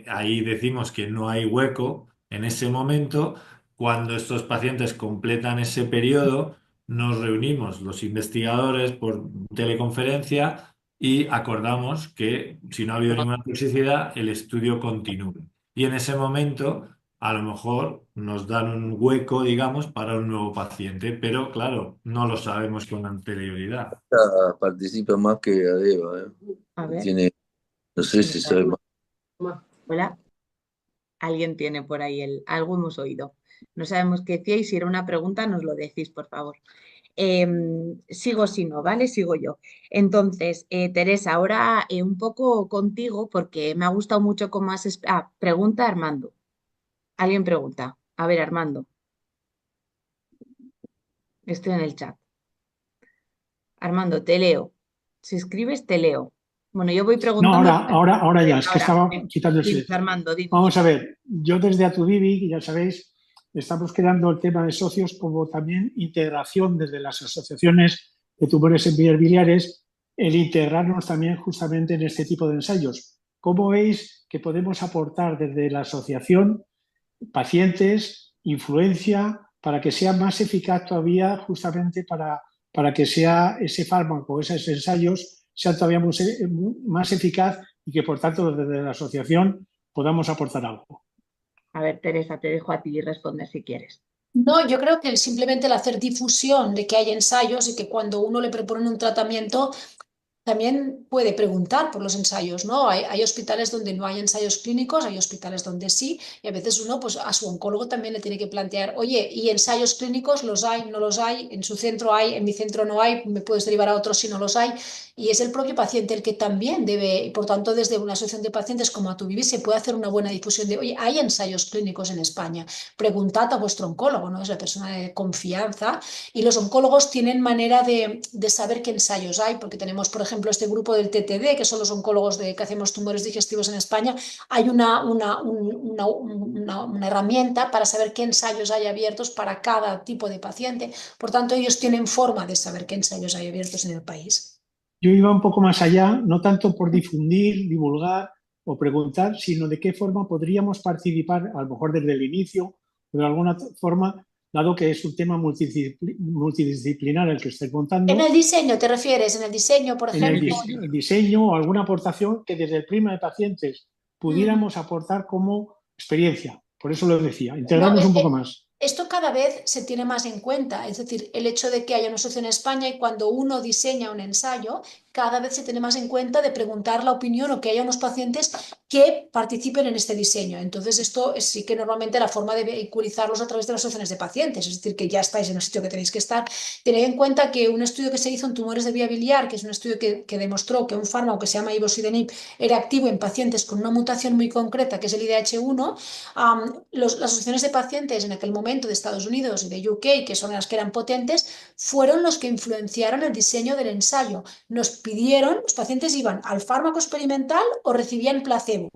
ahí decimos que no hay hueco en ese momento. Cuando estos pacientes completan ese periodo, nos reunimos los investigadores por teleconferencia y acordamos que si no ha habido ninguna toxicidad, el estudio continúe. Y en ese momento, a lo mejor nos dan un hueco, digamos, para un nuevo paciente, pero claro, no lo sabemos con anterioridad. Participa más que Adeba, ¿eh? A ver, No sé si sabe más. hola, alguien tiene por ahí algo hemos oído. No sabemos qué decía y si era una pregunta nos lo decís, por favor. Sigo si no, ¿vale? Sigo yo. Entonces, Teresa, ahora un poco contigo porque me ha gustado mucho cómo has... pregunta Armando. Alguien pregunta. A ver, Armando, estoy en el chat. Armando, te leo. Si escribes, te leo. Bueno, yo voy No, preguntando. ahora ya, es que estaba Ahora, quitando el dinos, silencio. Armando, dinos. Vamos a ver, yo desde Atubibi, ya sabéis, estamos creando el tema de socios como también integración desde las asociaciones de tumores biliares, el integrarnos también justamente en este tipo de ensayos. ¿Cómo veis que podemos aportar desde la asociación pacientes, influencia, para que sea más eficaz todavía justamente para que sea ese fármaco, esos ensayos sean todavía más eficaz y que por tanto desde la asociación podamos aportar algo? A ver, Teresa, te dejo a ti responder si quieres. No, yo creo que simplemente el hacer difusión de que hay ensayos y que cuando uno le proponen un tratamiento, también puede preguntar por los ensayos, ¿no? Hay hospitales donde no hay ensayos clínicos, hay hospitales donde sí, y a veces uno, pues a su oncólogo también le tiene que plantear, oye, ¿y ensayos clínicos los hay, no los hay? En su centro hay, en mi centro no hay, me puedes derivar a otros si no los hay. Y es el propio paciente el que también debe, y por tanto, desde una asociación de pacientes como Atuvivi se puede hacer una buena difusión de, oye, hay ensayos clínicos en España, preguntad a vuestro oncólogo, ¿no? Es la persona de confianza y los oncólogos tienen manera de saber qué ensayos hay, porque tenemos, por ejemplo, este grupo del TTD, que son los oncólogos que hacemos tumores digestivos en España, hay una herramienta para saber qué ensayos hay abiertos para cada tipo de paciente. Por tanto, ellos tienen forma de saber qué ensayos hay abiertos en el país. Yo iba un poco más allá, no tanto por difundir, divulgar o preguntar, sino de qué forma podríamos participar, a lo mejor desde el inicio, o de alguna forma, dado que es un tema multidisciplinar el que estoy contando. En el diseño, ¿te refieres? En el diseño, por En el ejemplo. diseño o alguna aportación que desde el prisma de pacientes pudiéramos aportar como experiencia. Por eso lo decía, integrarnos un poco más. Esto cada vez se tiene más en cuenta, es decir, el hecho de que haya una asociación en España y cuando uno diseña un ensayo, cada vez se tiene más en cuenta de preguntar la opinión o que haya unos pacientes que participen en este diseño. Entonces, esto es sí que normalmente la forma de vehiculizarlos a través de las asociaciones de pacientes, es decir, que ya estáis en el sitio que tenéis que estar. Tened en cuenta que un estudio que se hizo en tumores de vía biliar, que es un estudio que demostró que un fármaco que se llama ivosidenib era activo en pacientes con una mutación muy concreta, que es el IDH1, las asociaciones de pacientes en aquel momento de Estados Unidos y de UK, que son las que eran potentes, fueron los que influenciaron el diseño del ensayo. Nos los pacientes iban al fármaco experimental o recibían placebo,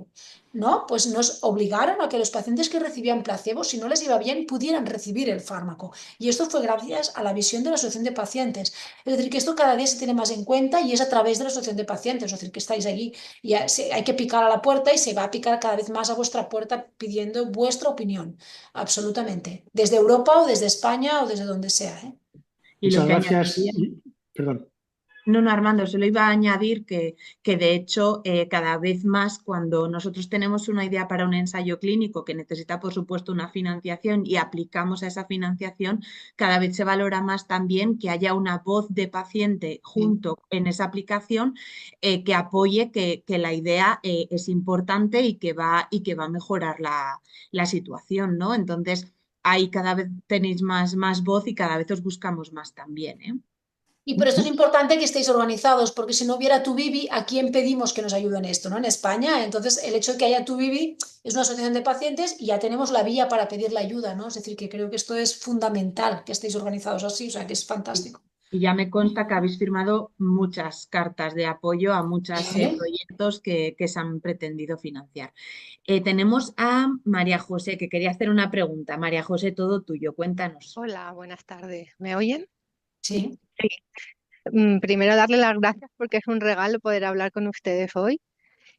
¿no? Pues nos obligaron a que los pacientes que recibían placebo, si no les iba bien, pudieran recibir el fármaco. Y esto fue gracias a la visión de la Asociación de Pacientes. Es decir, que esto cada día se tiene más en cuenta y es a través de la Asociación de Pacientes. Es decir, que estáis aquí y hay que picar a la puerta y se va a picar cada vez más a vuestra puerta pidiendo vuestra opinión, absolutamente. Desde Europa o desde España o desde donde sea, ¿eh? Y lo Muchas que gracias. añadiría, Perdón. no, Armando, solo iba a añadir que de hecho cada vez más cuando nosotros tenemos una idea para un ensayo clínico que necesita, por supuesto, una financiación y aplicamos a esa financiación, cada vez se valora más también que haya una voz de paciente junto en esa aplicación que apoye que la idea es importante y que va a mejorar la situación, ¿no? Entonces, ahí cada vez tenéis más voz y cada vez os buscamos más también, ¿eh? Y por esto es importante que estéis organizados, porque si no hubiera Tubibi, ¿a quién pedimos que nos ayude en esto, ¿no? En España. Entonces, el hecho de que haya Tubibi es una asociación de pacientes y ya tenemos la vía para pedir la ayuda, ¿no? Es decir, que creo que esto es fundamental, que estéis organizados así, o sea, que es fantástico. Y ya me consta que habéis firmado muchas cartas de apoyo a muchos ¿Eh? proyectos que se han pretendido financiar. Tenemos a María José, que quería hacer una pregunta. María José, todo tuyo, cuéntanos. Hola, buenas tardes. ¿Me oyen? Sí. Sí. Primero darle las gracias porque es un regalo poder hablar con ustedes hoy.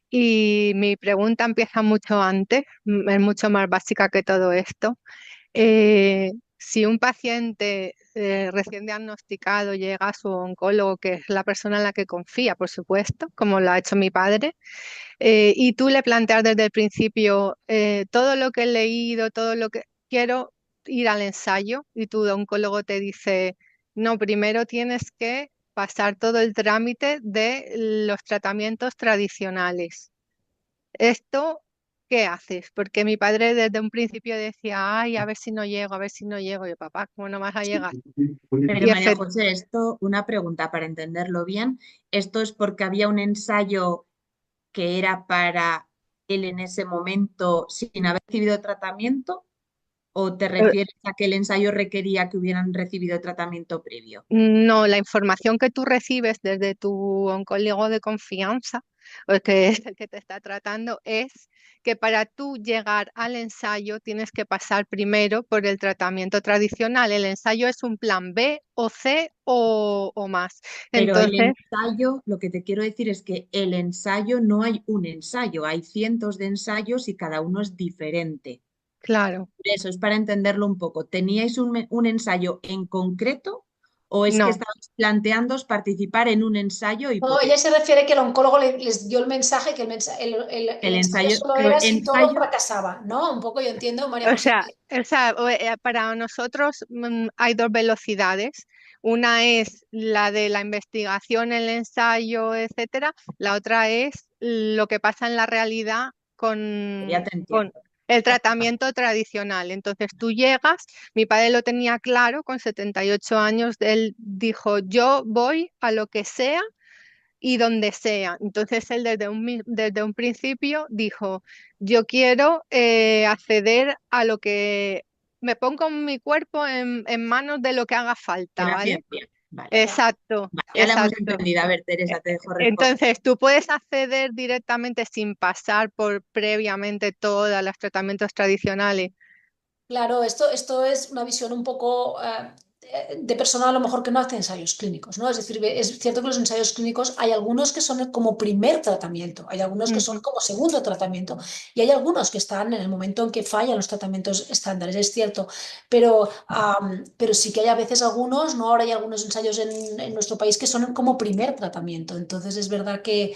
Y mi pregunta empieza mucho antes, es mucho más básica que todo esto. Si un paciente recién diagnosticado llega a su oncólogo, que es la persona en la que confía, por supuesto, como lo ha hecho mi padre, y tú le planteas desde el principio todo lo que he leído, todo lo que quiero ir al ensayo, y tu oncólogo te dice, no, primero tienes que pasar todo el trámite de los tratamientos tradicionales. ¿Esto qué haces? Porque mi padre desde un principio decía, ay, a ver si no llego, a ver si no llego. Y yo, papá, ¿cómo no vas a llegar? Pero Y María José, esto, una pregunta para entenderlo bien. ¿Esto es porque había un ensayo que era para él en ese momento sin haber recibido tratamiento? ¿O te refieres a que el ensayo requería que hubieran recibido tratamiento previo? No, la información que tú recibes desde tu oncólogo de confianza, o el que es el que te está tratando, es que para tú llegar al ensayo tienes que pasar primero por el tratamiento tradicional. El ensayo es un plan B o C o más. Pero el Entonces, ensayo, lo que te quiero decir es que el ensayo no hay un ensayo, hay cientos de ensayos y cada uno es diferente. claro, Por eso es para entenderlo un poco. ¿Teníais un ensayo en concreto o es que no. estabais planteándoos participar en un ensayo y No, por ella eso? se refiere que el oncólogo les dio el mensaje, que el El ensayo ensayo, solo que era el si todo ensayo, fracasaba, ¿no? Un poco yo entiendo, María O José. sea, para nosotros hay dos velocidades. Una es la de la investigación, el ensayo, etcétera. La otra es lo que pasa en la realidad ya te con entiendo. el tratamiento tradicional. Entonces tú llegas, mi padre lo tenía claro, con 78 años, él dijo, yo voy a lo que sea y donde sea. Entonces él desde un principio dijo, yo quiero acceder a lo que me pongo mi cuerpo en manos de lo que haga De falta, la ¿vale? ciencia. Vale, Exacto, vale, ya la hemos exacto. entendido. A ver, Teresa, te dejo responder. Entonces tú puedes acceder directamente sin pasar por previamente todos los tratamientos tradicionales. Claro, esto es una visión un poco de persona a lo mejor que no hace ensayos clínicos, ¿no? Es decir, es cierto que los ensayos clínicos hay algunos que son como primer tratamiento, hay algunos que son Ujú. como segundo tratamiento y hay algunos que están en el momento en que fallan los tratamientos estándares, es cierto, pero sí que hay a veces algunos, ¿no? Ahora hay algunos ensayos en nuestro país que son como primer tratamiento, entonces es verdad que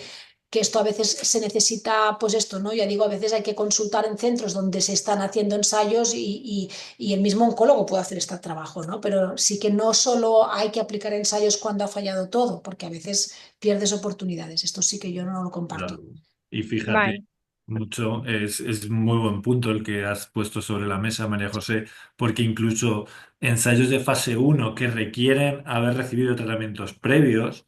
esto a veces se necesita, pues esto, ¿no? Ya digo, a veces hay que consultar en centros donde se están haciendo ensayos y el mismo oncólogo puede hacer este trabajo, ¿no? Pero sí que no solo hay que aplicar ensayos cuando ha fallado todo, porque a veces pierdes oportunidades. Esto sí que yo no lo comparto. Claro. Y fíjate, Vale. mucho, es muy buen punto el que has puesto sobre la mesa, María José, porque incluso ensayos de fase 1 que requieren haber recibido tratamientos previos,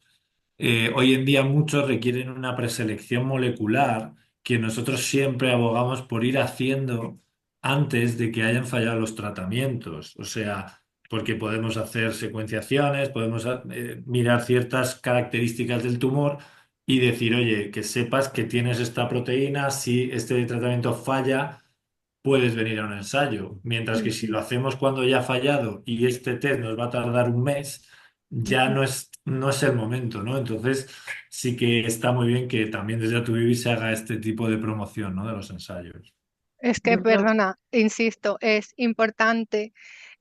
hoy en día muchos requieren una preselección molecular que nosotros siempre abogamos por ir haciendo antes de que hayan fallado los tratamientos. O sea, porque podemos hacer secuenciaciones, podemos mirar ciertas características del tumor y decir, oye, que sepas que tienes esta proteína, si este tratamiento falla, puedes venir a un ensayo. Mientras que si lo hacemos cuando ya ha fallado y este test nos va a tardar un mes, ya no es el momento, ¿no? Entonces sí que está muy bien que también desde Atuvivi se haga este tipo de promoción, ¿no? De los ensayos. Es que, Yo creo perdona, insisto, es importante.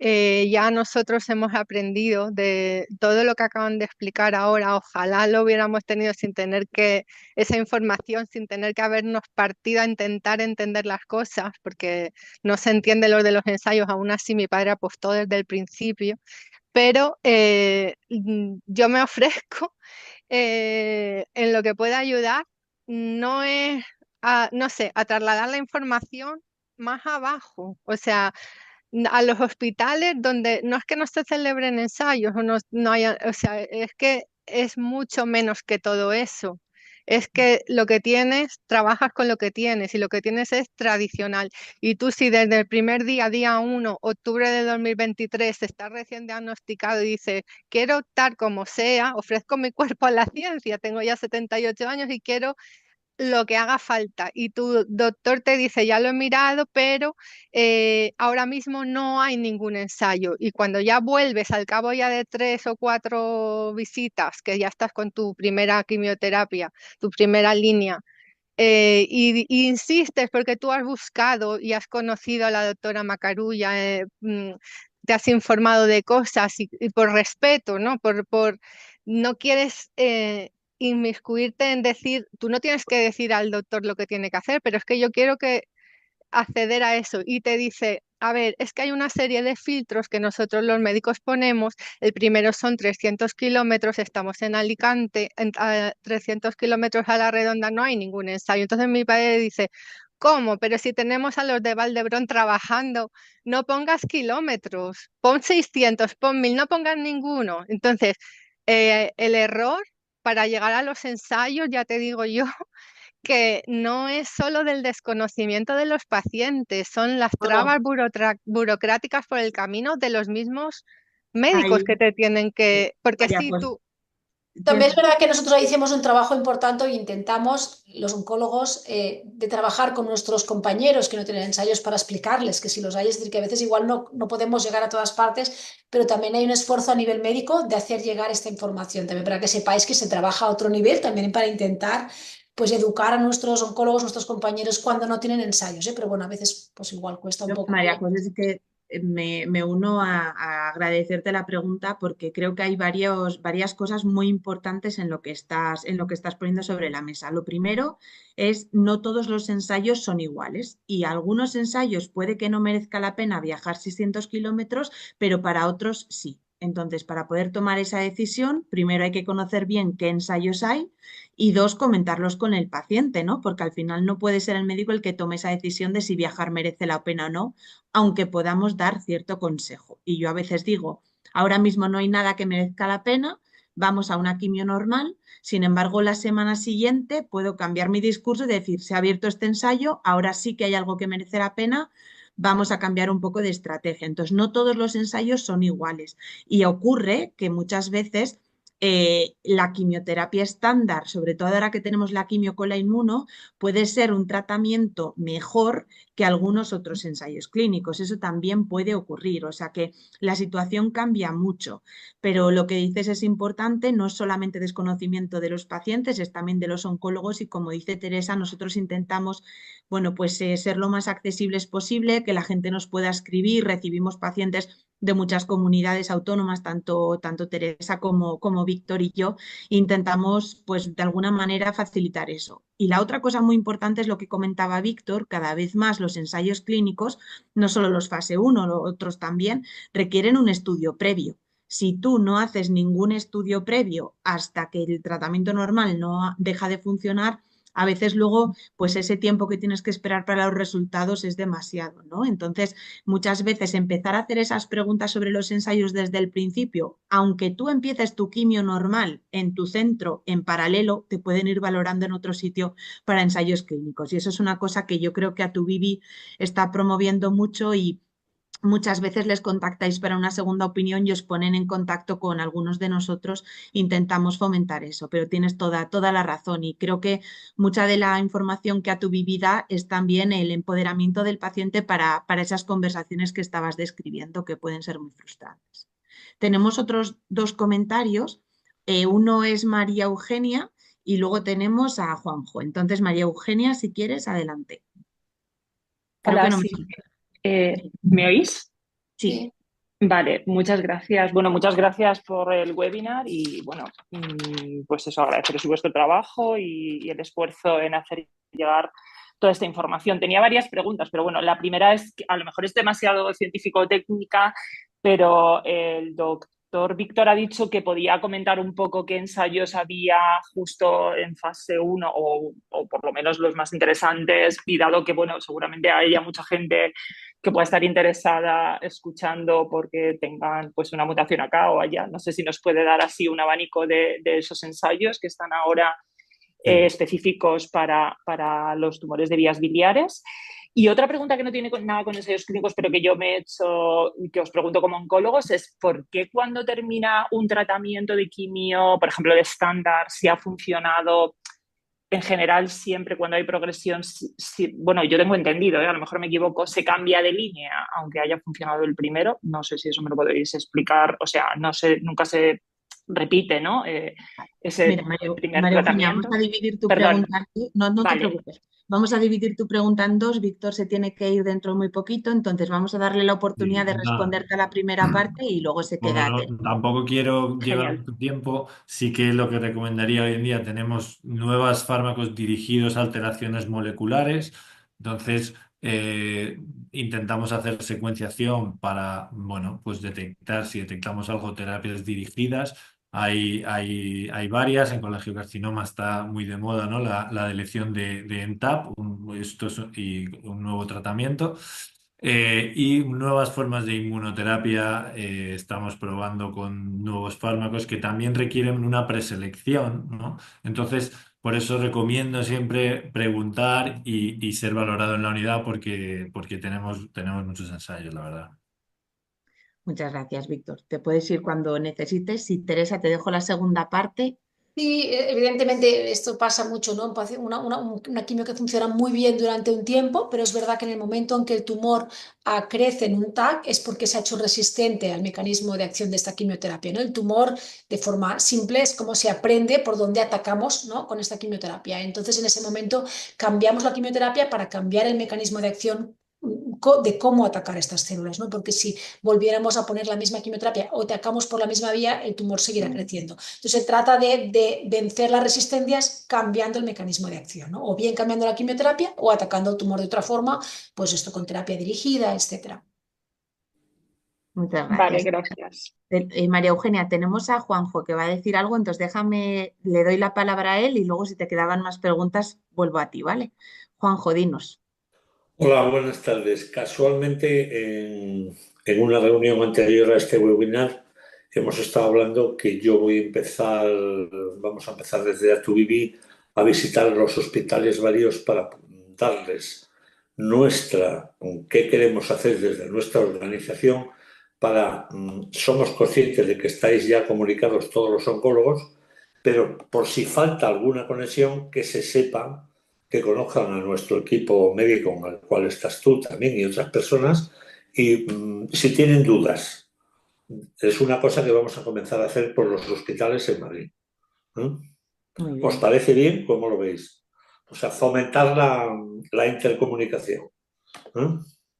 Ya nosotros hemos aprendido de todo lo que acaban de explicar ahora. Ojalá lo hubiéramos tenido sin tener que, esa información, sin tener que habernos partido a intentar entender las cosas, porque no se entiende lo de los ensayos. Aún así, mi padre apostó desde el principio. Pero yo me ofrezco en lo que pueda ayudar, no es no sé, a trasladar la información más abajo, o sea, a los hospitales donde no es que no se celebren ensayos o no haya, o sea, es que es mucho menos que todo eso. Es que lo que tienes, trabajas con lo que tienes y lo que tienes es tradicional. Y tú si desde el primer día, día 1, octubre de 2023, estás recién diagnosticado y dices, quiero optar como sea, ofrezco mi cuerpo a la ciencia, tengo ya 78 años y quiero lo que haga falta. Y tu doctor te dice, ya lo he mirado, pero ahora mismo no hay ningún ensayo. Y cuando ya vuelves al cabo ya de 3 o 4 visitas, que ya estás con tu primera quimioterapia, tu primera línea, y insistes porque tú has buscado y has conocido a la doctora Macarulla, te has informado de cosas y por respeto, ¿no? No quieres inmiscuirte en decir, tú no tienes que decir al doctor lo que tiene que hacer, pero es que yo quiero que acceder a eso y te dice, a ver, es que hay una serie de filtros que nosotros los médicos ponemos. El primero son 300 kilómetros, estamos en Alicante, a 300 kilómetros a la redonda no hay ningún ensayo. Entonces mi padre dice, ¿cómo? Pero si tenemos a los de Valdebrón trabajando, no pongas kilómetros, pon 600, pon 1000, no pongas ninguno. Entonces, el error para llegar a los ensayos, ya te digo yo, que no es solo del desconocimiento de los pacientes, son las trabas burocráticas por el camino de los mismos médicos ahí, que te tienen que, porque María, si pues tú, También es verdad que nosotros ahí hicimos un trabajo importante e intentamos, los oncólogos, de trabajar con nuestros compañeros que no tienen ensayos para explicarles que si los hay, es decir, que a veces igual no podemos llegar a todas partes, pero también hay un esfuerzo a nivel médico de hacer llegar esta información, también para que sepáis que se trabaja a otro nivel, también para intentar pues educar a nuestros oncólogos, nuestros compañeros cuando no tienen ensayos, ¿eh? Pero bueno, a veces pues igual cuesta un poco. María José, sí que me uno a agradecerte la pregunta porque creo que hay varias cosas muy importantes en lo que estás poniendo sobre la mesa. Lo primero es no todos los ensayos son iguales y algunos ensayos puede que no merezca la pena viajar 600 kilómetros, pero para otros sí. Entonces, para poder tomar esa decisión, primero hay que conocer bien qué ensayos hay y dos, comentarlos con el paciente, ¿no? Porque al final no puede ser el médico el que tome esa decisión de si viajar merece la pena o no, aunque podamos dar cierto consejo. Y yo a veces digo, ahora mismo no hay nada que merezca la pena, vamos a una quimio normal, sin embargo, la semana siguiente puedo cambiar mi discurso y decir, se ha abierto este ensayo, ahora sí que hay algo que merece la pena, vamos a cambiar un poco de estrategia. Entonces, no todos los ensayos son iguales y ocurre que muchas veces la quimioterapia estándar, sobre todo ahora que tenemos la quimio con la inmuno, puede ser un tratamiento mejor que algunos otros ensayos clínicos. Eso también puede ocurrir, o sea que la situación cambia mucho, pero lo que dices es importante, no es solamente desconocimiento de los pacientes, es también de los oncólogos y como dice Teresa, nosotros intentamos, bueno, pues ser lo más accesibles posible, que la gente nos pueda escribir, recibimos pacientes de muchas comunidades autónomas, tanto Teresa como Víctor y yo, intentamos pues de alguna manera facilitar eso. Y la otra cosa muy importante es lo que comentaba Víctor, cada vez más los ensayos clínicos, no solo los fase 1, los otros también, requieren un estudio previo. Si tú no haces ningún estudio previo hasta que el tratamiento normal no deja de funcionar, a veces luego, pues ese tiempo que tienes que esperar para los resultados es demasiado, ¿no? Entonces, muchas veces empezar a hacer esas preguntas sobre los ensayos desde el principio, aunque tú empieces tu quimio normal en tu centro en paralelo, te pueden ir valorando en otro sitio para ensayos clínicos. Y eso es una cosa que yo creo que Atuvivi está promoviendo mucho y muchas veces les contactáis para una segunda opinión y os ponen en contacto con algunos de nosotros, intentamos fomentar eso, pero tienes toda la razón y creo que mucha de la información que Atuvivi da es también el empoderamiento del paciente para esas conversaciones que estabas describiendo, que pueden ser muy frustrantes. Tenemos otros dos comentarios, uno es María Eugenia y luego tenemos a Juanjo. Entonces, María Eugenia, si quieres, adelante. Creo Hola, que no me... sí. ¿Me oís? Sí. Vale, muchas gracias. Bueno, muchas gracias por el webinar y bueno, pues eso, agradeceros vuestro trabajo y el esfuerzo en hacer llegar toda esta información. Tenía varias preguntas, pero bueno, la primera es que a lo mejor es demasiado científico-técnica, pero el doctor Víctor ha dicho que podía comentar un poco qué ensayos había justo en fase 1 o por lo menos los más interesantes, y dado que, bueno, seguramente haya mucha gente que pueda estar interesada escuchando porque tengan pues una mutación acá o allá. No sé si nos puede dar así un abanico de esos ensayos que están ahora específicos para los tumores de vías biliares. Y otra pregunta que no tiene nada con ensayos clínicos, pero que yo me he hecho, que os pregunto como oncólogos, es ¿por qué cuando termina un tratamiento de quimio, por ejemplo, de estándar, si ha funcionado, en general siempre cuando hay progresión, bueno, yo tengo entendido, a lo mejor me equivoco, se cambia de línea, aunque haya funcionado el primero? No sé si eso me lo podéis explicar, o sea, no sé, nunca se repite, ¿no? Ese Mira, primer María Eugenia, tratamiento. vamos a dividir tu Perdón. pregunta. No te Vale. preocupes. Vamos a dividir tu pregunta en dos. Víctor se tiene que ir dentro de muy poquito, entonces vamos a darle la oportunidad de responderte a la primera parte y luego se Como queda. tampoco quiero llevar Genial. mucho tiempo, sí que lo que recomendaría hoy en día, tenemos nuevos fármacos dirigidos a alteraciones moleculares, entonces intentamos hacer secuenciación para, bueno, pues detectar, si detectamos algo, terapias dirigidas. Hay varias, en colangiocarcinoma está muy de moda, ¿no? La elección de MTAP, y un nuevo tratamiento. Y nuevas formas de inmunoterapia, estamos probando con nuevos fármacos que también requieren una preselección, ¿no? Entonces, por eso recomiendo siempre preguntar y ser valorado en la unidad porque tenemos muchos ensayos, la verdad. Muchas gracias, Víctor. Te puedes ir cuando necesites. Si Teresa, te dejo la segunda parte. Sí, evidentemente esto pasa mucho, ¿no? Una quimio que funciona muy bien durante un tiempo, pero es verdad que en el momento en que el tumor crece en un TAC es porque se ha hecho resistente al mecanismo de acción de esta quimioterapia, ¿no? El tumor, de forma simple, es como se aprende por dónde atacamos, ¿no? Con esta quimioterapia. Entonces, en ese momento cambiamos la quimioterapia para cambiar el mecanismo de acción de cómo atacar estas células, ¿no? Porque si volviéramos a poner la misma quimioterapia o atacamos por la misma vía, el tumor seguirá creciendo. Entonces se trata de vencer las resistencias cambiando el mecanismo de acción, ¿no? O bien cambiando la quimioterapia o atacando el tumor de otra forma, pues esto con terapia dirigida, etcétera. Muchas Vale, gracias. gracias. María Eugenia, tenemos a Juanjo que va a decir algo, entonces déjame, le doy la palabra a él y luego si te quedaban más preguntas vuelvo a ti, ¿vale? Juanjo, dinos. Hola, buenas tardes. Casualmente, en una reunión anterior a este webinar, hemos estado hablando que yo vamos a empezar desde Atuvivi a visitar los hospitales varios para darles qué queremos hacer desde nuestra organización somos conscientes de que estáis ya comunicados todos los oncólogos, pero por si falta alguna conexión, que se sepa, que conozcan a nuestro equipo médico, con el cual estás tú también y otras personas, y si tienen dudas. Es una cosa que vamos a comenzar a hacer por los hospitales en Madrid. Muy bien. ¿Os parece bien? ¿Cómo lo veis? O sea, fomentar la intercomunicación.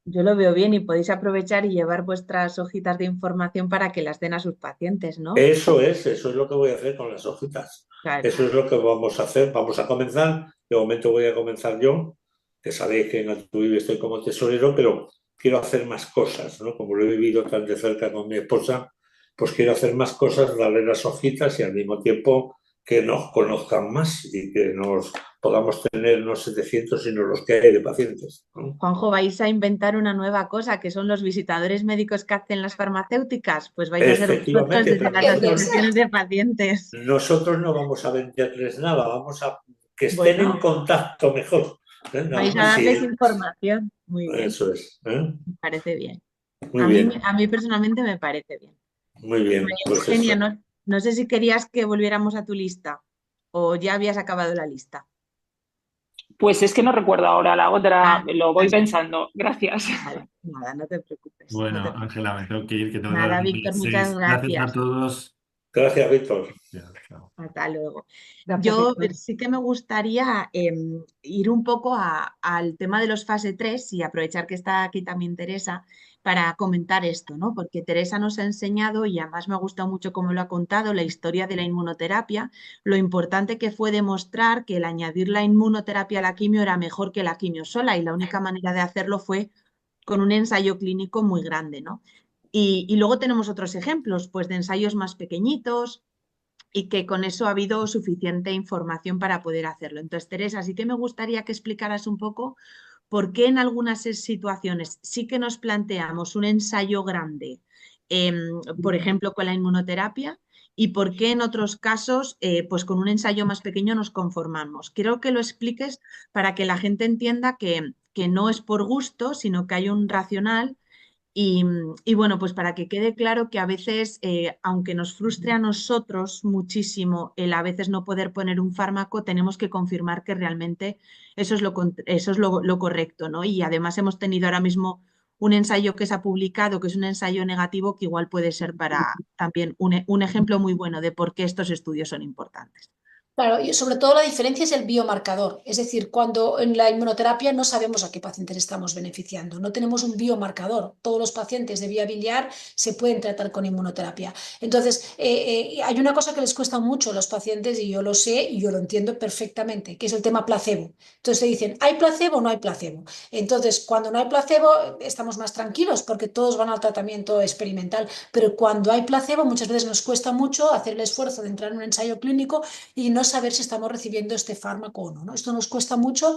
Yo lo veo bien y podéis aprovechar y llevar vuestras hojitas de información para que las den a sus pacientes, ¿no? Eso es lo que voy a hacer con las hojitas. Claro. Eso es lo que vamos a hacer. Vamos a comenzar. De momento voy a comenzar yo, que sabéis que en Atuvivi estoy como tesorero, pero quiero hacer más cosas, ¿no? Como lo he vivido tan de cerca con mi esposa, pues quiero hacer más cosas, darle las hojitas y al mismo tiempo que nos conozcan más y que nos podamos tener no 700, sino los que hay de pacientes, ¿no? Juanjo, vais a inventar una nueva cosa, que son los visitadores médicos que hacen las farmacéuticas. Pues vais a ser vosotros Efectivamente, desde pero las asociaciones de pacientes. nosotros no vamos a venderles nada, vamos a que estén en contacto mejor. Vais a darles información. Muy bien. Eso es. Me parece bien. Muy bien, a mí personalmente me parece bien. muy bien. María Pues Eugenia, eso. no sé si querías que volviéramos a tu lista o ya habías acabado la lista. Pues es que no recuerdo ahora la otra, Ah, lo voy pensando. Gracias. vale, nada, no te preocupes. No te Bueno, preocupes. Ángela, me tengo que ir, que tengo que dar Nada, a Víctor, las muchas 6. Gracias a gracias. todos. Gracias, Víctor. Ya, chao. Hasta luego. Gracias, Yo Víctor. sí que me gustaría ir un poco al tema de los fase 3 y aprovechar que está aquí también Teresa para comentar esto, ¿no? Porque Teresa nos ha enseñado, y además me ha gustado mucho cómo lo ha contado, la historia de la inmunoterapia, lo importante que fue demostrar que el añadir la inmunoterapia a la quimio era mejor que la quimio sola, y la única manera de hacerlo fue con un ensayo clínico muy grande, ¿no? Y luego tenemos otros ejemplos, pues de ensayos más pequeñitos, y que con eso ha habido suficiente información para poder hacerlo. Entonces, Teresa, sí que me gustaría que explicaras un poco por qué en algunas situaciones sí que nos planteamos un ensayo grande, por ejemplo, con la inmunoterapia, y por qué en otros casos, pues con un ensayo más pequeño nos conformamos. Quiero que lo expliques para que la gente entienda que no es por gusto, sino que hay un racional y bueno, pues para que quede claro que a veces, aunque nos frustre a nosotros muchísimo el a veces no poder poner un fármaco, tenemos que confirmar que realmente eso es lo correcto, ¿no? Y además hemos tenido ahora mismo un ensayo que se ha publicado, que es un ensayo negativo, que igual puede ser para también un ejemplo muy bueno de por qué estos estudios son importantes. Claro, y sobre todo la diferencia es el biomarcador, es decir, cuando en la inmunoterapia no sabemos a qué pacientes estamos beneficiando, no tenemos un biomarcador, todos los pacientes de vía biliar se pueden tratar con inmunoterapia. Entonces, hay una cosa que les cuesta mucho a los pacientes y yo lo sé y yo lo entiendo perfectamente, que es el tema placebo. Entonces te dicen, ¿hay placebo o no hay placebo? Entonces, cuando no hay placebo, estamos más tranquilos porque todos van al tratamiento experimental, pero cuando hay placebo, muchas veces nos cuesta mucho hacer el esfuerzo de entrar en un ensayo clínico y no saber si estamos recibiendo este fármaco o no, ¿no? Esto nos cuesta mucho,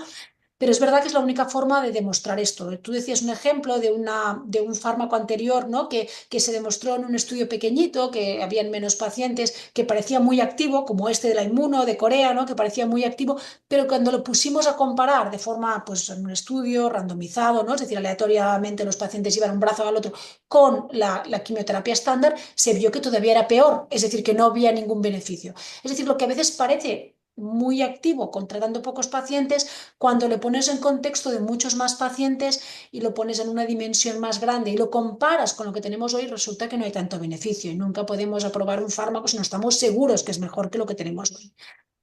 pero es verdad que es la única forma de demostrar esto. Tú decías un ejemplo de un fármaco anterior, ¿no? Que se demostró en un estudio pequeñito, que habían menos pacientes, que parecía muy activo, como este de la Inmuno de Corea, ¿no? Que parecía muy activo, pero cuando lo pusimos a comparar de forma, pues en un estudio randomizado, ¿no? Es decir, aleatoriamente los pacientes iban un brazo al otro con la quimioterapia estándar, se vio que todavía era peor, es decir, que no había ningún beneficio. Es decir, lo que a veces parece muy activo contratando pocos pacientes, cuando le pones en contexto de muchos más pacientes y lo pones en una dimensión más grande y lo comparas con lo que tenemos hoy, resulta que no hay tanto beneficio y nunca podemos aprobar un fármaco si no estamos seguros que es mejor que lo que tenemos hoy.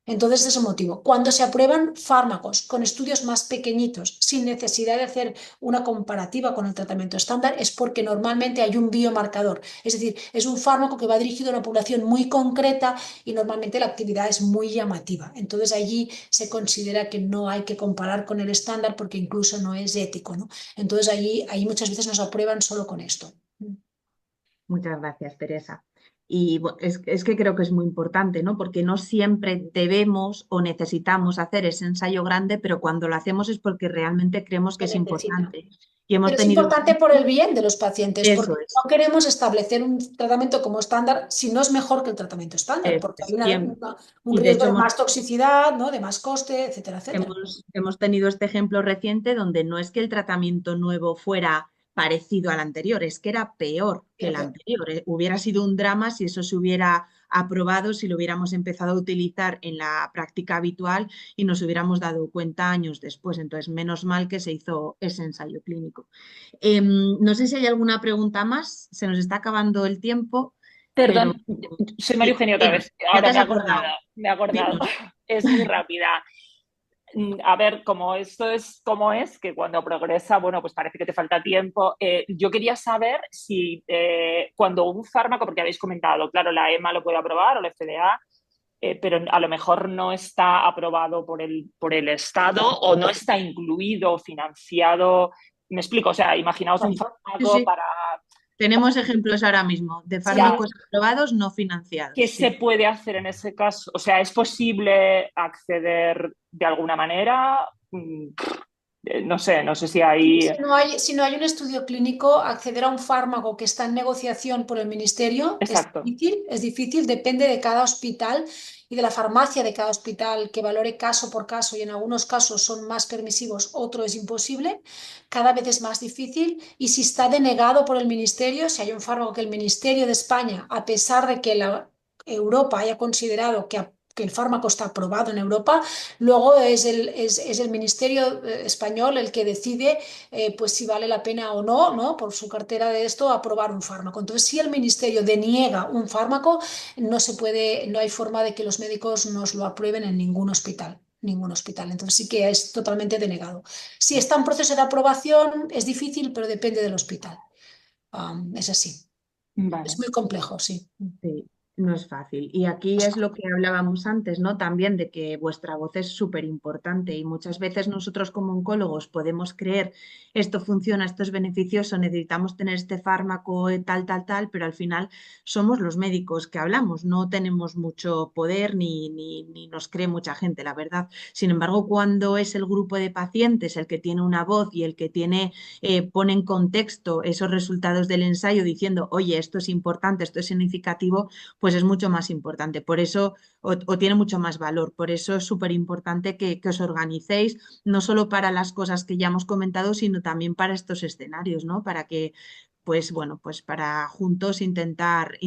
Entonces, ese es el motivo. Cuando se aprueban fármacos con estudios más pequeñitos, sin necesidad de hacer una comparativa con el tratamiento estándar, es porque normalmente hay un biomarcador. Es decir, es un fármaco que va dirigido a una población muy concreta y normalmente la actividad es muy llamativa. Entonces, allí se considera que no hay que comparar con el estándar porque incluso no es ético, ¿no? Entonces, allí muchas veces nos aprueban solo con esto. Muchas gracias, Teresa. Y es que creo que es muy importante, ¿no? Porque no siempre debemos o necesitamos hacer ese ensayo grande, pero cuando lo hacemos es porque realmente creemos que Se es necesita. importante. Y hemos Pero es tenido importante por el bien de los pacientes, eso porque es, no queremos establecer un tratamiento como estándar si no es mejor que el tratamiento estándar, eso porque hay es. un Y de riesgo hecho de más toxicidad, ¿no? De más coste, etcétera, etcétera. hemos tenido este ejemplo reciente donde no es que el tratamiento nuevo fuera parecido al anterior, es que era peor que el Era peor. anterior. Hubiera sido un drama si eso se hubiera aprobado, si lo hubiéramos empezado a utilizar en la práctica habitual y nos hubiéramos dado cuenta años después. Entonces, menos mal que se hizo ese ensayo clínico. No sé si hay alguna pregunta más, se nos está acabando el tiempo, pero Perdón, soy María sí, Eugenia otra venga, vez. ya te Ahora has acordado. me he acordado. Dinos. Es muy rápida. A ver, como esto es como es, que cuando progresa, bueno, pues parece que te falta tiempo. Yo quería saber si cuando un fármaco, porque habéis comentado, claro, la EMA lo puede aprobar o la FDA, pero a lo mejor no está aprobado por el Estado o no está incluido, financiado. Me explico, o sea, imaginaos un Sí, sí, fármaco sí. para... Tenemos ejemplos ahora mismo de Ya, fármacos aprobados no ¿qué financiados. se Sí. puede hacer en ese caso? O sea, ¿es posible acceder de alguna manera? no sé si hay... Si no hay un estudio clínico, acceder a un fármaco que está en negociación por el ministerio Exacto. es difícil, depende de cada hospital y de la farmacia de cada hospital que valore caso por caso y en algunos casos son más permisivos, otro es imposible, cada vez es más difícil y si está denegado por el ministerio, si hay un fármaco que el Ministerio de España, a pesar de que Europa haya considerado que el fármaco está aprobado en Europa, luego es el Ministerio español el que decide pues si vale la pena o no, ¿no? Por su cartera de esto, aprobar un fármaco. Entonces, si el Ministerio deniega un fármaco, no hay forma de que los médicos nos lo aprueben en ningún hospital. Ningún hospital. Entonces sí que es totalmente denegado. Si está en proceso de aprobación, es difícil, pero depende del hospital. Es así. Vale. Es muy complejo, sí. Sí, no es fácil. Y aquí es lo que hablábamos antes, ¿no? También de que vuestra voz es súper importante y muchas veces nosotros como oncólogos podemos creer esto funciona, esto es beneficioso, necesitamos tener este fármaco, tal, pero al final somos los médicos que hablamos, no tenemos mucho poder ni nos cree mucha gente, la verdad. Sin embargo, cuando es el grupo de pacientes el que tiene una voz y el que pone en contexto esos resultados del ensayo diciendo, oye, esto es importante, esto es significativo, pues es mucho más importante. Por eso, o tiene mucho más valor. Por eso es súper importante que os organicéis, no solo para las cosas que ya hemos comentado, sino también para estos escenarios, ¿no? Para que, pues bueno, pues para juntos intentar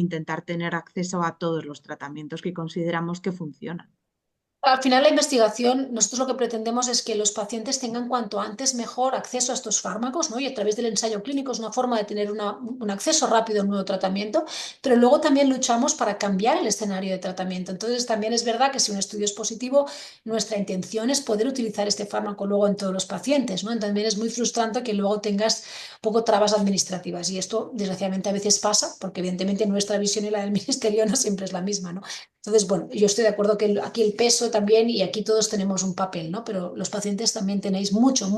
tener acceso a todos los tratamientos que consideramos que funcionan. Al final, la investigación, nosotros lo que pretendemos es que los pacientes tengan cuanto antes mejor acceso a estos fármacos, ¿no? Y a través del ensayo clínico es una forma de tener un acceso rápido a un nuevo tratamiento, pero luego también luchamos para cambiar el escenario de tratamiento. Entonces, también es verdad que si un estudio es positivo, nuestra intención es poder utilizar este fármaco luego en todos los pacientes, ¿no? También es muy frustrante que luego tengas poco trabas administrativas y esto, desgraciadamente, a veces pasa, porque evidentemente nuestra visión y la del ministerio no siempre es la misma, ¿no? Entonces, bueno, yo estoy de acuerdo que aquí el peso también, y aquí todos tenemos un papel, ¿no? Pero los pacientes también tenéis mucho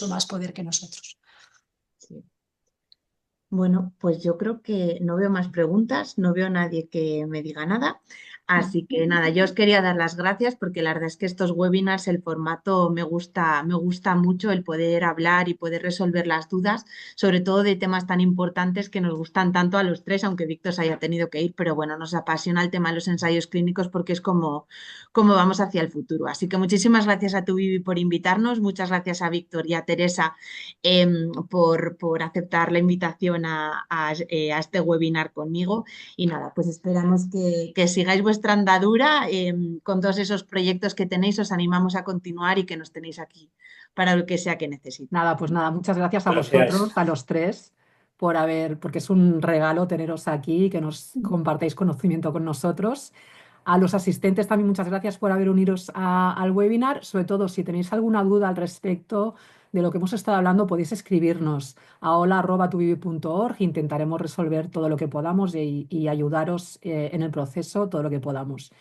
más poder que nosotros. Sí. Bueno, pues yo creo que no veo más preguntas, no veo a nadie que me diga nada. Así que nada, yo os quería dar las gracias porque la verdad es que estos webinars, el formato me gusta mucho el poder hablar y poder resolver las dudas, sobre todo de temas tan importantes que nos gustan tanto a los tres, aunque Víctor se haya tenido que ir, pero bueno, nos apasiona el tema de los ensayos clínicos porque es como vamos hacia el futuro. Así que muchísimas gracias a tu Vivi por invitarnos, muchas gracias a Víctor y a Teresa por aceptar la invitación a este webinar conmigo. Y nada, pues esperamos que sigáis vuestra andadura con todos esos proyectos que tenéis. Os animamos a continuar y que nos tenéis aquí para lo que sea que necesitéis. Nada, pues nada, muchas gracias a Gracias. vosotros, a los tres, porque es un regalo teneros aquí y que nos compartáis conocimiento con nosotros. A los asistentes también muchas gracias por haber unidos al webinar. Sobre todo, si tenéis alguna duda al respecto de lo que hemos estado hablando, podéis escribirnos a hola@tuvivi.org. Intentaremos resolver todo lo que podamos y ayudaros en el proceso todo lo que podamos.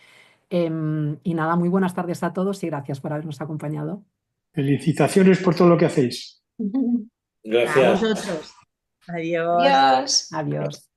Y nada, muy buenas tardes a todos y gracias por habernos acompañado. Felicitaciones por todo lo que hacéis. A Gracias. vosotros. Adiós. Adiós. Adiós.